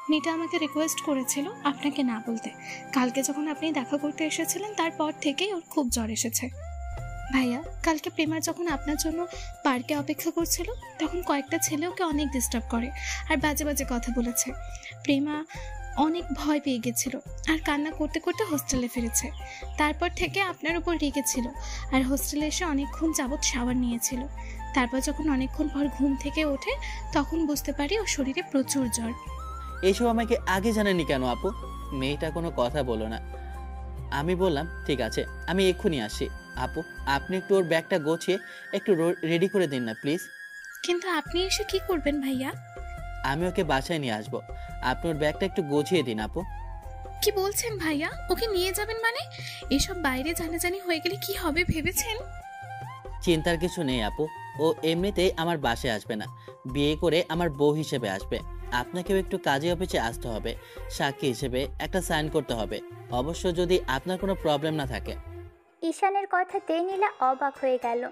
মেয়েটা আমাকে রিকোয়েস্ট করেছিল আপনাকে না বলতে। কালকে যখন আপনি দেখা করতে এসেছিলেন তারপর থেকেই ওর খুব জ্বর এসেছে। ভাইয়া, কালকে প্রেমা যখন আপনার জন্য পার্কে অপেক্ষা করছিল তখন কয়েকটা ছেলে ওকে অনেক ডিস্টার্ব করে আর বাজে বাজে কথা বলেছে। প্রেমা অনেক ভয় পেয়ে গেছিল আর কান্না করতে করতে হোস্টেলে ফিরেছে। তারপর থেকে আপনার উপর রেগেছিল আর হোস্টেলে এসে অনেকক্ষণ যাবৎ শাওয়ার নিয়েছিল। তারপর যখন অনেকক্ষণ পর ঘুম থেকে ওঠে তখন বুঝতে পারি ওর শরীরে প্রচুর জ্বর। এইসব আমাকে আগে জানানি কেন আপু? মেয়েটা কোনো কথা বলো না। আমি বললাম ঠিক আছে, আমি এক্ষুনি আসি। আপু আপনি একটু ওর ব্যাগটা গোছিয়ে একটু রেডি করে দিন না প্লিজ। কিন্তু আপনি এসে কি করবেন ভাইয়া? আমি ওকে বাসায় নিয়ে আসবো, আপনি ওর ব্যাগটা একটু গোছিয়ে দিন আপু। কি বলছেন ভাইয়া? ওকে নিয়ে যাবেন মানে? এসব বাইরে জানাজানি হয়ে গেলে কি হবে ভেবেছেন? চিন্তার কিছু নেই আপু, ও এমনিতেই আমার বাসায় আসবে না, বিয়ে করে আমার বউ হিসেবে আসবে। আপনাকেও একটু কাজে অফিসে আসতে হবে, সাক্ষী হিসেবে একটা সাইন করতে হবে, অবশ্য যদি আপনার কোনো প্রবলেম না থাকে। ঈশানের কথাতে নীলা অবাক হয়ে গেল।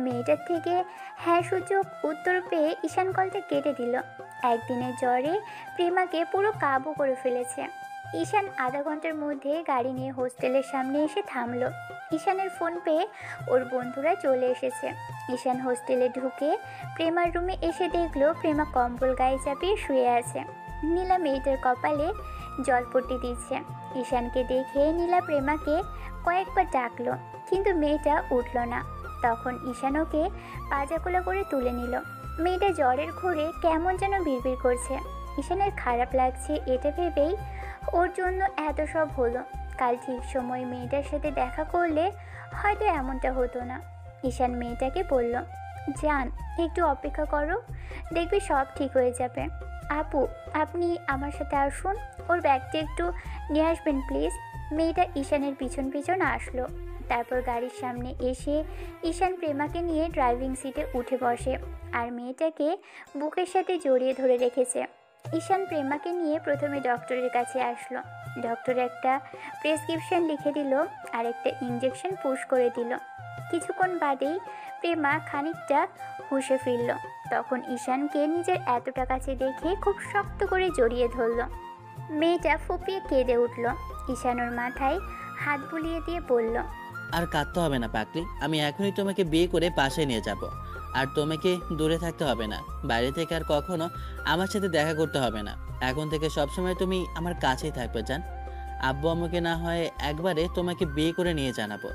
মেয়েটার থেকে হ্যাঁ সূচক উত্তর পেয়ে ঈশান কলটা কেটে দিল। একদিনের জ্বরে প্রেমাকে পুরো কাবু করে ফেলেছে। ঈশান আধা ঘন্টার মধ্যে গাড়ি নিয়ে হোস্টেলের সামনে এসে থামলো। ঈশানের ফোন পেয়ে ওর বন্ধুরা চলে এসেছে। ঈশান হোস্টেলে ঢুকে প্রেমার রুমে এসে দেখলো প্রেমা কম্বল গায়ে চাপিয়ে শুয়ে আছে। নীলা মেয়েটার কপালে জলপট্টি দিচ্ছে। ঈশানকে দেখে নীলা প্রেমাকে কয়েকবার ডাকলো, কিন্তু মেয়েটা উঠল না। তখন ঈশান ওকে পাজাকোলা করে তুলে নিল। মেয়েটা জ্বরের ঘোরে কেমন যেন বিড়বিড় করছে। ঈশানের খারাপ লাগছে এটা ভেবেই ওর জন্য এত সব হলো। কাল ঠিক সময় মেয়েটার সাথে দেখা করলে হয়তো এমনটা হতো না। ঈশান মেয়েটাকে বলল, যান একটু অপেক্ষা করো, দেখবি সব ঠিক হয়ে যাবে। আপু আপনি আমার সাথে আসুন, ওর ব্যাগটা একটু নিয়ে আসবেন প্লিজ। মেয়েটা ঈশানের পিছন পিছন আসলো। তারপর গাড়ির সামনে এসে ঈশান প্রেমাকে নিয়ে ড্রাইভিং সিটে উঠে বসে আর মেয়েটাকে বুকের সাথে জড়িয়ে ধরে রেখেছে। ঈশান প্রেমাকে নিয়ে প্রথমে ডক্টরের কাছে আসলো। ডক্টর একটা প্রেসক্রিপশন লিখে দিল আর একটা ইঞ্জেকশন পুশ করে দিল। কিছুক্ষণ বাদেই প্রেমা খানিকটা হুঁশে ফিরল। তখন ঈশানকে নিজের এতটা কাছে দেখে খুব শক্ত করে জড়িয়ে ধরল। মেয়েটা ফুপিয়ে কেঁদে উঠল। ঈশান ওর মাথায় হাত বুলিয়ে দিয়ে বলল, আর কাঁদতে হবে না পাকলি, আমি এখনই তোমাকে বিয়ে করে বাসায় নিয়ে যাব। আর তোমাকে দূরে থাকতে হবে না, বাইরে থেকে আর কখনো আমার সাথে দেখা করতে হবে না। এখন থেকে সবসময় তুমি আমার কাছেই থাকবে জান। আব্বু আম্মুকে না হয় একবারে তোমাকে বিয়ে করে নিয়ে জানাবো,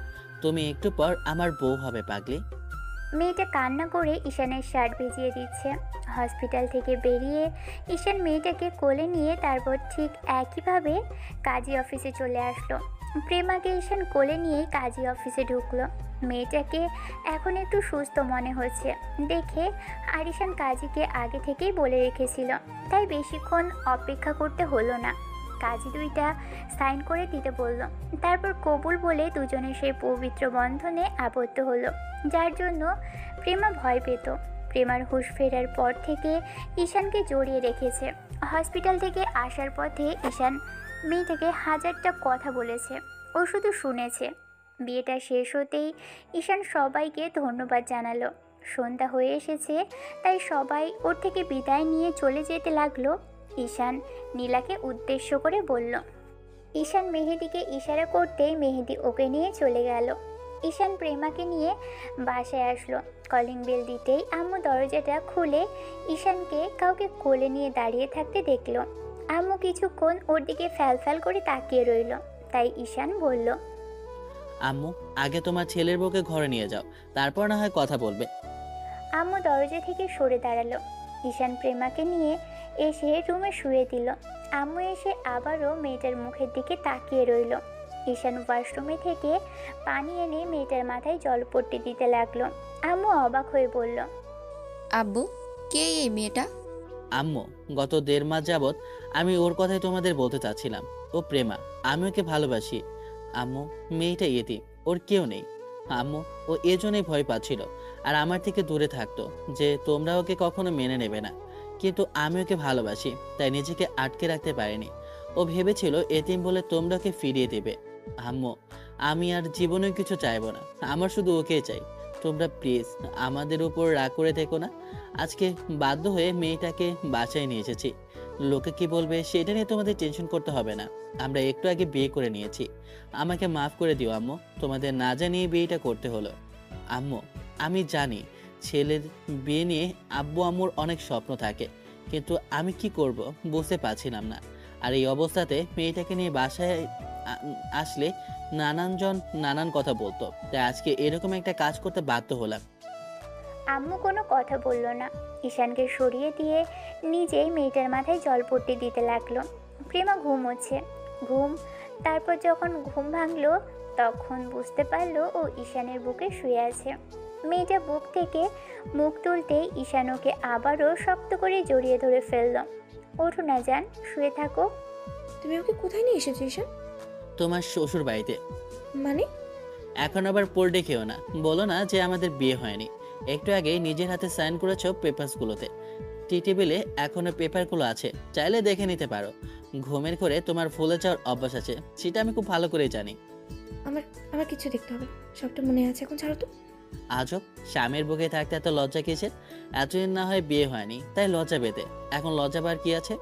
তুমি একটু পর আমার বউ হবে পাগলি। মেয়েটা কান্না করে ঈশানের শার্ট ভিজিয়ে দিচ্ছে। হসপিটাল থেকে বেরিয়ে ঈশান মেয়েটাকে কোলে নিয়ে তারপর ঠিক একইভাবে কাজী অফিসে চলে আসলো। প্রেমাকে ঈশান কোলে নিয়েই কাজী অফিসে ঢুকলো। মেয়েটাকে এখন একটু সুস্থ মনে হচ্ছে দেখে, আর ঈশান কাজীকে আগে থেকেই বলে রেখেছিল, তাই বেশিক্ষণ অপেক্ষা করতে হলো না। কাজী দুইটা সাইন করে দিতে বলল, তারপর কবুল বলে দুজনে সেই পবিত্র বন্ধনে আবদ্ধ হলো, যার জন্য প্রেমা ভয় পেত। প্রেমার হুঁশ ফেরার পর থেকে ঈশানকে জড়িয়ে রেখেছে। হসপিটাল থেকে আসার পথে ঈশান মেয়েটাকে হাজারটা কথা বলেছে, ও শুধু শুনেছে। বিয়েটা শেষ হতেই ঈশান সবাইকে ধন্যবাদ জানালো। সন্ধ্যা হয়ে এসেছে, তাই সবাই ওর থেকে বিদায় নিয়ে চলে যেতে লাগলো। ঈশান নীলাকে উদ্দেশ্য করে বলল। ঈশান মেহেদিকে ইশারা করতেই মেহেদি ওকে নিয়ে চলে গেল। ঈশান প্রেমাকে নিয়ে বাসায় আসলো। কলিং বেল দিতেই আম্মু দরজাটা খুলে ঈশানকে কাউকে কোলে নিয়ে দাঁড়িয়ে থাকতে দেখলো। আম্মু কিছুক্ষণ ওর দিকে ফ্যাল করে তাকিয়ে রইল, তাই ঈশান বলল, আম্মু, আগে তোমার ছেলের বউকে ঘরে নিয়ে যাও, তারপর না হয় কথা বলবে। আম্মু দরজা থেকে সরে দাঁড়ালো। ঈশান প্রেমাকে নিয়ে এসে রুমে শুয়ে দিল। আম্মু এসে আবারও মেয়েটার মুখের দিকে তাকিয়ে রইল। ঈশান ওয়াশরুমে থেকে পানি এনে মেয়েটার মাথায় জলপট্টি দিতে লাগলো। আম্মু অবাক হয়ে বলল, আব্বু, কে এই মেয়েটা? আম্মু, গত 1.5 মাস যাবৎ আমি ওর কথাই তোমাদের বলতে চাচ্ছিলাম। ও প্রেমা, আমি ওকে ভালোবাসি। আম্মু, মেয়েটা ইয়েতিম, ওর কেউ নেই। আম্মু, ও এজন্যই ভয় পাচ্ছিল আর আমার থেকে দূরে থাকতো যে তোমরা ওকে কখনো মেনে নেবে না। কিন্তু আমি ওকে ভালোবাসি, তাই নিজেকে আটকে রাখতে পারিনি। ও ভেবেছিল এতিম বলে তোমরা ওকে ফিরিয়ে দেবে। আম্মু, আমি আর জীবনে কিছু চাইবো না, আমার শুধু ওকেই চাই। তোমরা প্লিজ আমাদের উপর রাগ করে থেকো না। আজকে বাধ্য হয়ে মেয়েটাকে বাসায় নিয়ে এসেছি। লোকে কি বলবে সেটা নিয়ে তোমাদের টেনশন করতে হবে না। আমরা একটু আগে বিয়ে করে নিয়েছি। আমাকে মাফ করে দিও আম্মু, তোমাদের না জানিয়ে বিয়েটা করতে হলো। আম্মু, আমি জানি ছেলের বিয়ে নিয়ে আব্বু আম্মুর অনেক স্বপ্ন থাকে, কিন্তু আমি কি করব বুঝতে পারছিলাম না। আর এই অবস্থাতে মেয়েটাকে নিয়ে বাসায় আসলে নানানজন নানান কথা বলতো, তাই আজকে এরকম একটা কাজ করতে বাধ্য হলাম। আম্মু কোনো কথা বলল না। ঈশানকে সরিয়ে দিয়ে নিজেই মেয়েটার মাথায় জলপট্টি দিতে লাগলো। প্রেমা ঘুমোচ্ছে। তারপর যখন ঘুম ভাঙলো তখন বুঝতে পারলো ও ঈশানের বুকে শুয়ে আছে। মেয়েটা বুক থেকে মুখ তুলতেই ঈশান ওকে আবারও শক্ত করে জড়িয়ে ধরে ফেলল। ওঠো না জান, শুয়ে থাকো। তুমি ওকে কোথায় নিয়ে এসেছো ঈশান? তোমার শ্বশুর বাড়িতে। মানে? এখন আবার পোল্টে খেও না, বলো না যে আমাদের বিয়ে হয়নি। একটু আগে নিজের হাতে সাইন করেছো পেপারসগুলোতে। টি টেবিলে এখনো পেপারগুলো আছে, চাইলে দেখে নিতে পারো। ঘুমের করে তোমার ভুলে যাওয়ার অভ্যাস আছে, সেটা আমি খুব ভালো করেই জানি। আমার আমার কিছু দেখতে হবে, সবটা মনে আছে, এখন ছাড়ো তো। আজব, স্বামীর বুকে থাকতে এত লজ্জা কিসের? এতদিন না হয় বিয়ে হয়নি তাই লজ্জা পেতে, এখন লজ্জা পাওয়ার কি আছে?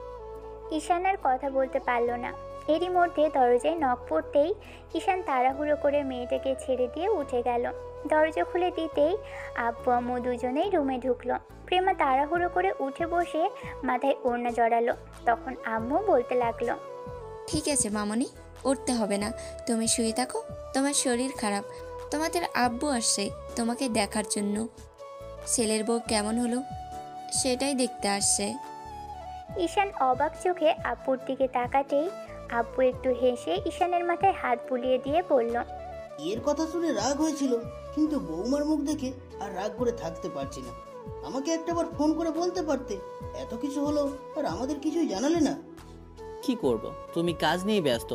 ঈশান আর কথা বলতে পারল না। এরই মধ্যে দরজায় নখ পড়তেই ঈশান তাড়াহুড়ো করে মেয়েটাকে ছেড়ে দিয়ে উঠে গেল। দরজা খুলে দিতেই আব্বু আম্মু দুজনেই রুমে ঢুকলো। প্রেমা তাড়াহুড়ো করে উঠে বসে মাথায় ওড়না জড়ালো। তখন আম্মু বলতে লাগলো, ঠিক আছে মামনি, উঠতে হবে না, তুমি শুয়ে থাকো। তোমার শরীর খারাপ, তোমাদের আব্বু আসছে তোমাকে দেখার জন্য। ছেলের বউ কেমন হলো সেটাই দেখতে আসছে। ঈশান অবাক চোখে আব্বুর দিকে তাকাতেই আব্বু একটু হেসে ঈশানের মাথায় হাত বুলিয়ে দিয়ে বলল, এর কথা শুনে রাগ হয়েছিল, কিন্তু বৌমার মুখ দেখে আর রাগ করে থাকতে পারছি না। আমাকে একটাবার ফোন করে বলতে পারতে, এত কিছু হলো আর আমাদের কিছুই জানালে না। কি করব, তুমি কাজ নিয়ে ব্যস্ত।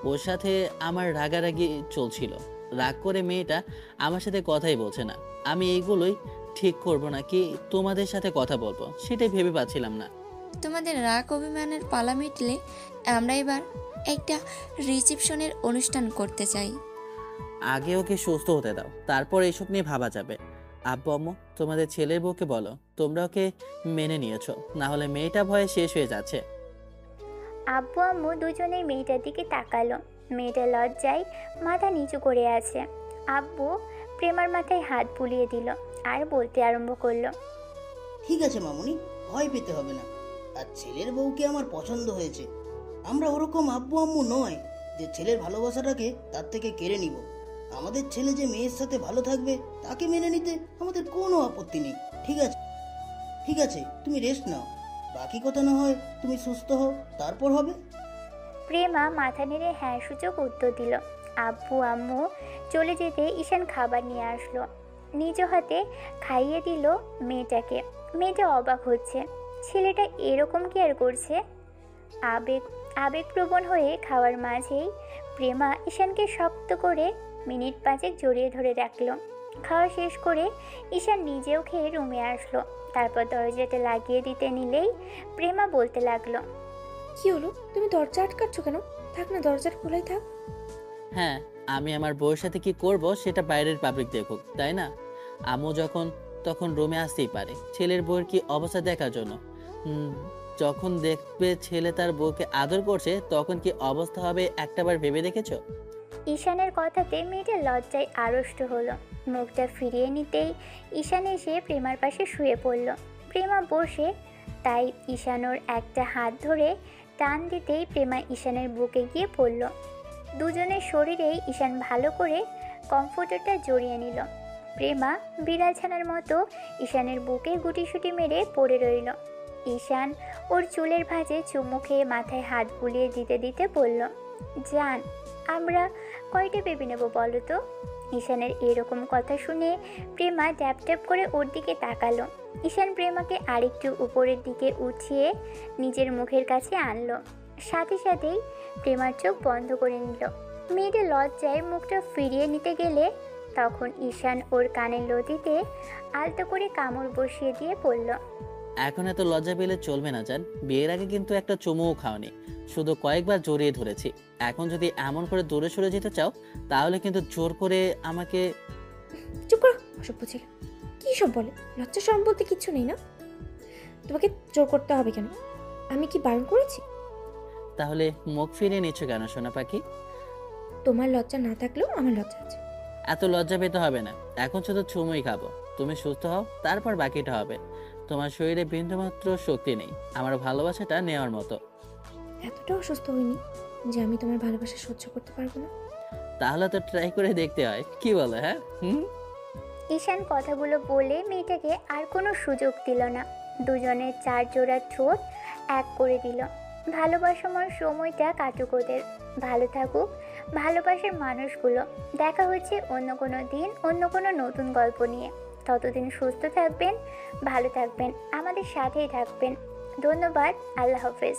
ওর সাথে আমার রাগারাগি চলছিল, রাগ করে মেয়েটা আমার সাথে কথাই বলছে না। আমি এইগুলোই ঠিক করব নাকি তোমাদের সাথে কথা বলবো সেটাই ভেবে পাচ্ছিলাম না। তোমাদের রাগ অভিমানের পালা মিটলে আমরা এবার একটা রিসেপশনের অনুষ্ঠান করতে চাই। আগে ওকে সুস্থ হতে দাও, তারপর এসব নিয়ে ভাবা যাবে। আব্বু আম্মু, তোমাদের ছেলের বউকে বলো তোমরা ওকে মেনে নিয়েছো, না হলে মেয়েটা ভয়ে শেষ হয়ে যাচ্ছে। আব্বু আম্মু দুজনেই মেয়েটার দিকে তাকালো। মেয়েটা লজ্জায় মাথা নিচু করে আছে। আব্বু প্রেমার মাথায় হাত বুলিয়ে দিল আর বলতে আরম্ভ করলো, ঠিক আছে মামুনি, ভয় পেতে হবে না। আর ছেলের বউকে আমার পছন্দ হয়েছে। আমরা ওরকম আব্বু আম্মু নয় যে ছেলের ভালোবাসাটাকে তার থেকে কেড়ে নিব। আমাদের ছেলে যে মেয়ের সাথে ভালো থাকবে তাকে মেনে নিতে আমাদের কোনো আপত্তি নেই। ঠিক আছে, ঠিক আছে, তুমি রেস্ট নাও। বাকি কথা না হয় তুমি সুস্থ হও, তারপর হবে। প্রেমা মাথা নেড়ে হ্যাঁ সূচক উত্তর দিল। আব্বু আম্মু চলে যেতে ঈশান খাবার নিয়ে আসলো, নিজ হাতে খাইয়ে দিল মেয়েটাকে। মেয়েটা অবাক হচ্ছে, ছেলেটা এরকম কেয়ার করছে। আবেগপ্রবণ হয়ে খাওয়ার মাঝেই প্রেমা ঈশানকে শক্ত করে মিনিট 5 জড়িয়ে ধরে রাখলো। খাওয়া শেষ করে ঈশান নিজেও খেয়ে রুমে আসলো। তারপর দরজাটা লাগিয়ে দিতে নিলেই প্রেমা বলতে লাগলো, কি হলো? তুমি দরজা আটকাচ্ছ কেন? থাক না, দরজাটা খোলাই থাক। হ্যাঁ, আমি আমার বউয়ের সাথে কি করব সেটা বাইরের পাবলিক দেখুক, তাই না? আম্মু যখন তখন রুমে আসতেই পারে ছেলের বউয়ের কি অবস্থা দেখার জন্য। যখন দেখবে ছেলে তার বউকে আদর করছে তখন কি অবস্থা হবে একটাবার ভেবে দেখেছো? ঈশানের কথাতে মেয়েটা লজ্জায় আড়ষ্ট হলো। মুখটা ফিরিয়ে নিতেই ঈশান এসে প্রেমার পাশে শুয়ে পড়ল। প্রেমা বসে, তাই ঈশান ওর একটা হাত ধরে টান দিতেই প্রেমা ঈশানের বুকে গিয়ে পড়ল। দুজনের শরীরেই ঈশান ভালো করে কমফোর্টারটা জড়িয়ে নিল। প্রেমা বিড়াল ছানার মতো ঈশানের বুকে গুটিসুটি মেরে পড়ে রইল। ঈশান ওর চুলের ভাঁজে চুমু খেয়ে মাথায় হাত বুলিয়ে দিতে দিতে বলল, জান, আমরা কয়টা বেবি নেব বলো তো? ঈশানের এরকম কথা শুনে প্রেমা ট্যাপ ট্যাপ করে ওর দিকে তাকালো। ঈশান প্রেমাকে আরেকটু উপরের দিকে উঠিয়ে নিজের মুখের কাছে আনলো। সাথে সাথেই প্রেমার চোখ বন্ধ করে নিল। মেয়েটা লজ্জায় মুখটা ফিরিয়ে নিতে গেলে তখন ঈশান ওর কানের লতিতে আলতো করে কামড় বসিয়ে দিয়ে পড়ল, এখন এত লজ্জা পেলে চলবে না জান। বিয়ের আগে কিন্তু একটা চুমুও খাওনি, শুধু কয়েকবার জড়িয়ে ধরেছি। এখন যদি এমন করে দূরে সরে যেতে চাও তাহলে কিন্তু জোর করে আমাকে। চুপ করো, অসভ্য ছেলে। কি সব বলে? লজ্জা শরম বলতে কিচ্ছু নেই না? তোমাকে জোর করতে হবে কেন? আমি কি বারণ করেছি? তাহলে মুখ ফিরিয়ে নিচ্ছ কেন সোনা পাখি? তোমার লজ্জা না থাকলেও আমার লজ্জা আছে। এত লজ্জা পেতে হবে না, এখন শুধু চুমুই খাবো। তুমি সুস্থ হও, তারপর বাকিটা হবে। তোমার শরীরে বিন্দুমাত্র শক্তি নেই আমার ভালোবাসাটা নেওয়ার মতো। এতটা অসুস্থ হইনি যে আমি তোমার ভালোবাসা সহ্য করতে পারবো না। তাহলে তো ট্রাই করে দেখতে হয়, কি বলো? হ্যাঁ। ঈশান কথাগুলো বলে মেয়েটাকে আর কোনো সুযোগ দিল না। দুজনের 4 জোড়া ঠোঁট এক করে দিল। ভালোবাসাময় সময়টা কাটুক ওদের। ভালো থাকুক ভালোবাসার মানুষগুলো। দেখা হচ্ছে অন্য কোনো দিন অন্য কোনো নতুন গল্প নিয়ে। ততদিন সুস্থ থাকবেন, ভালো থাকবেন, আমাদের সাথেই থাকবেন। ধন্যবাদ। আল্লাহ হাফেজ।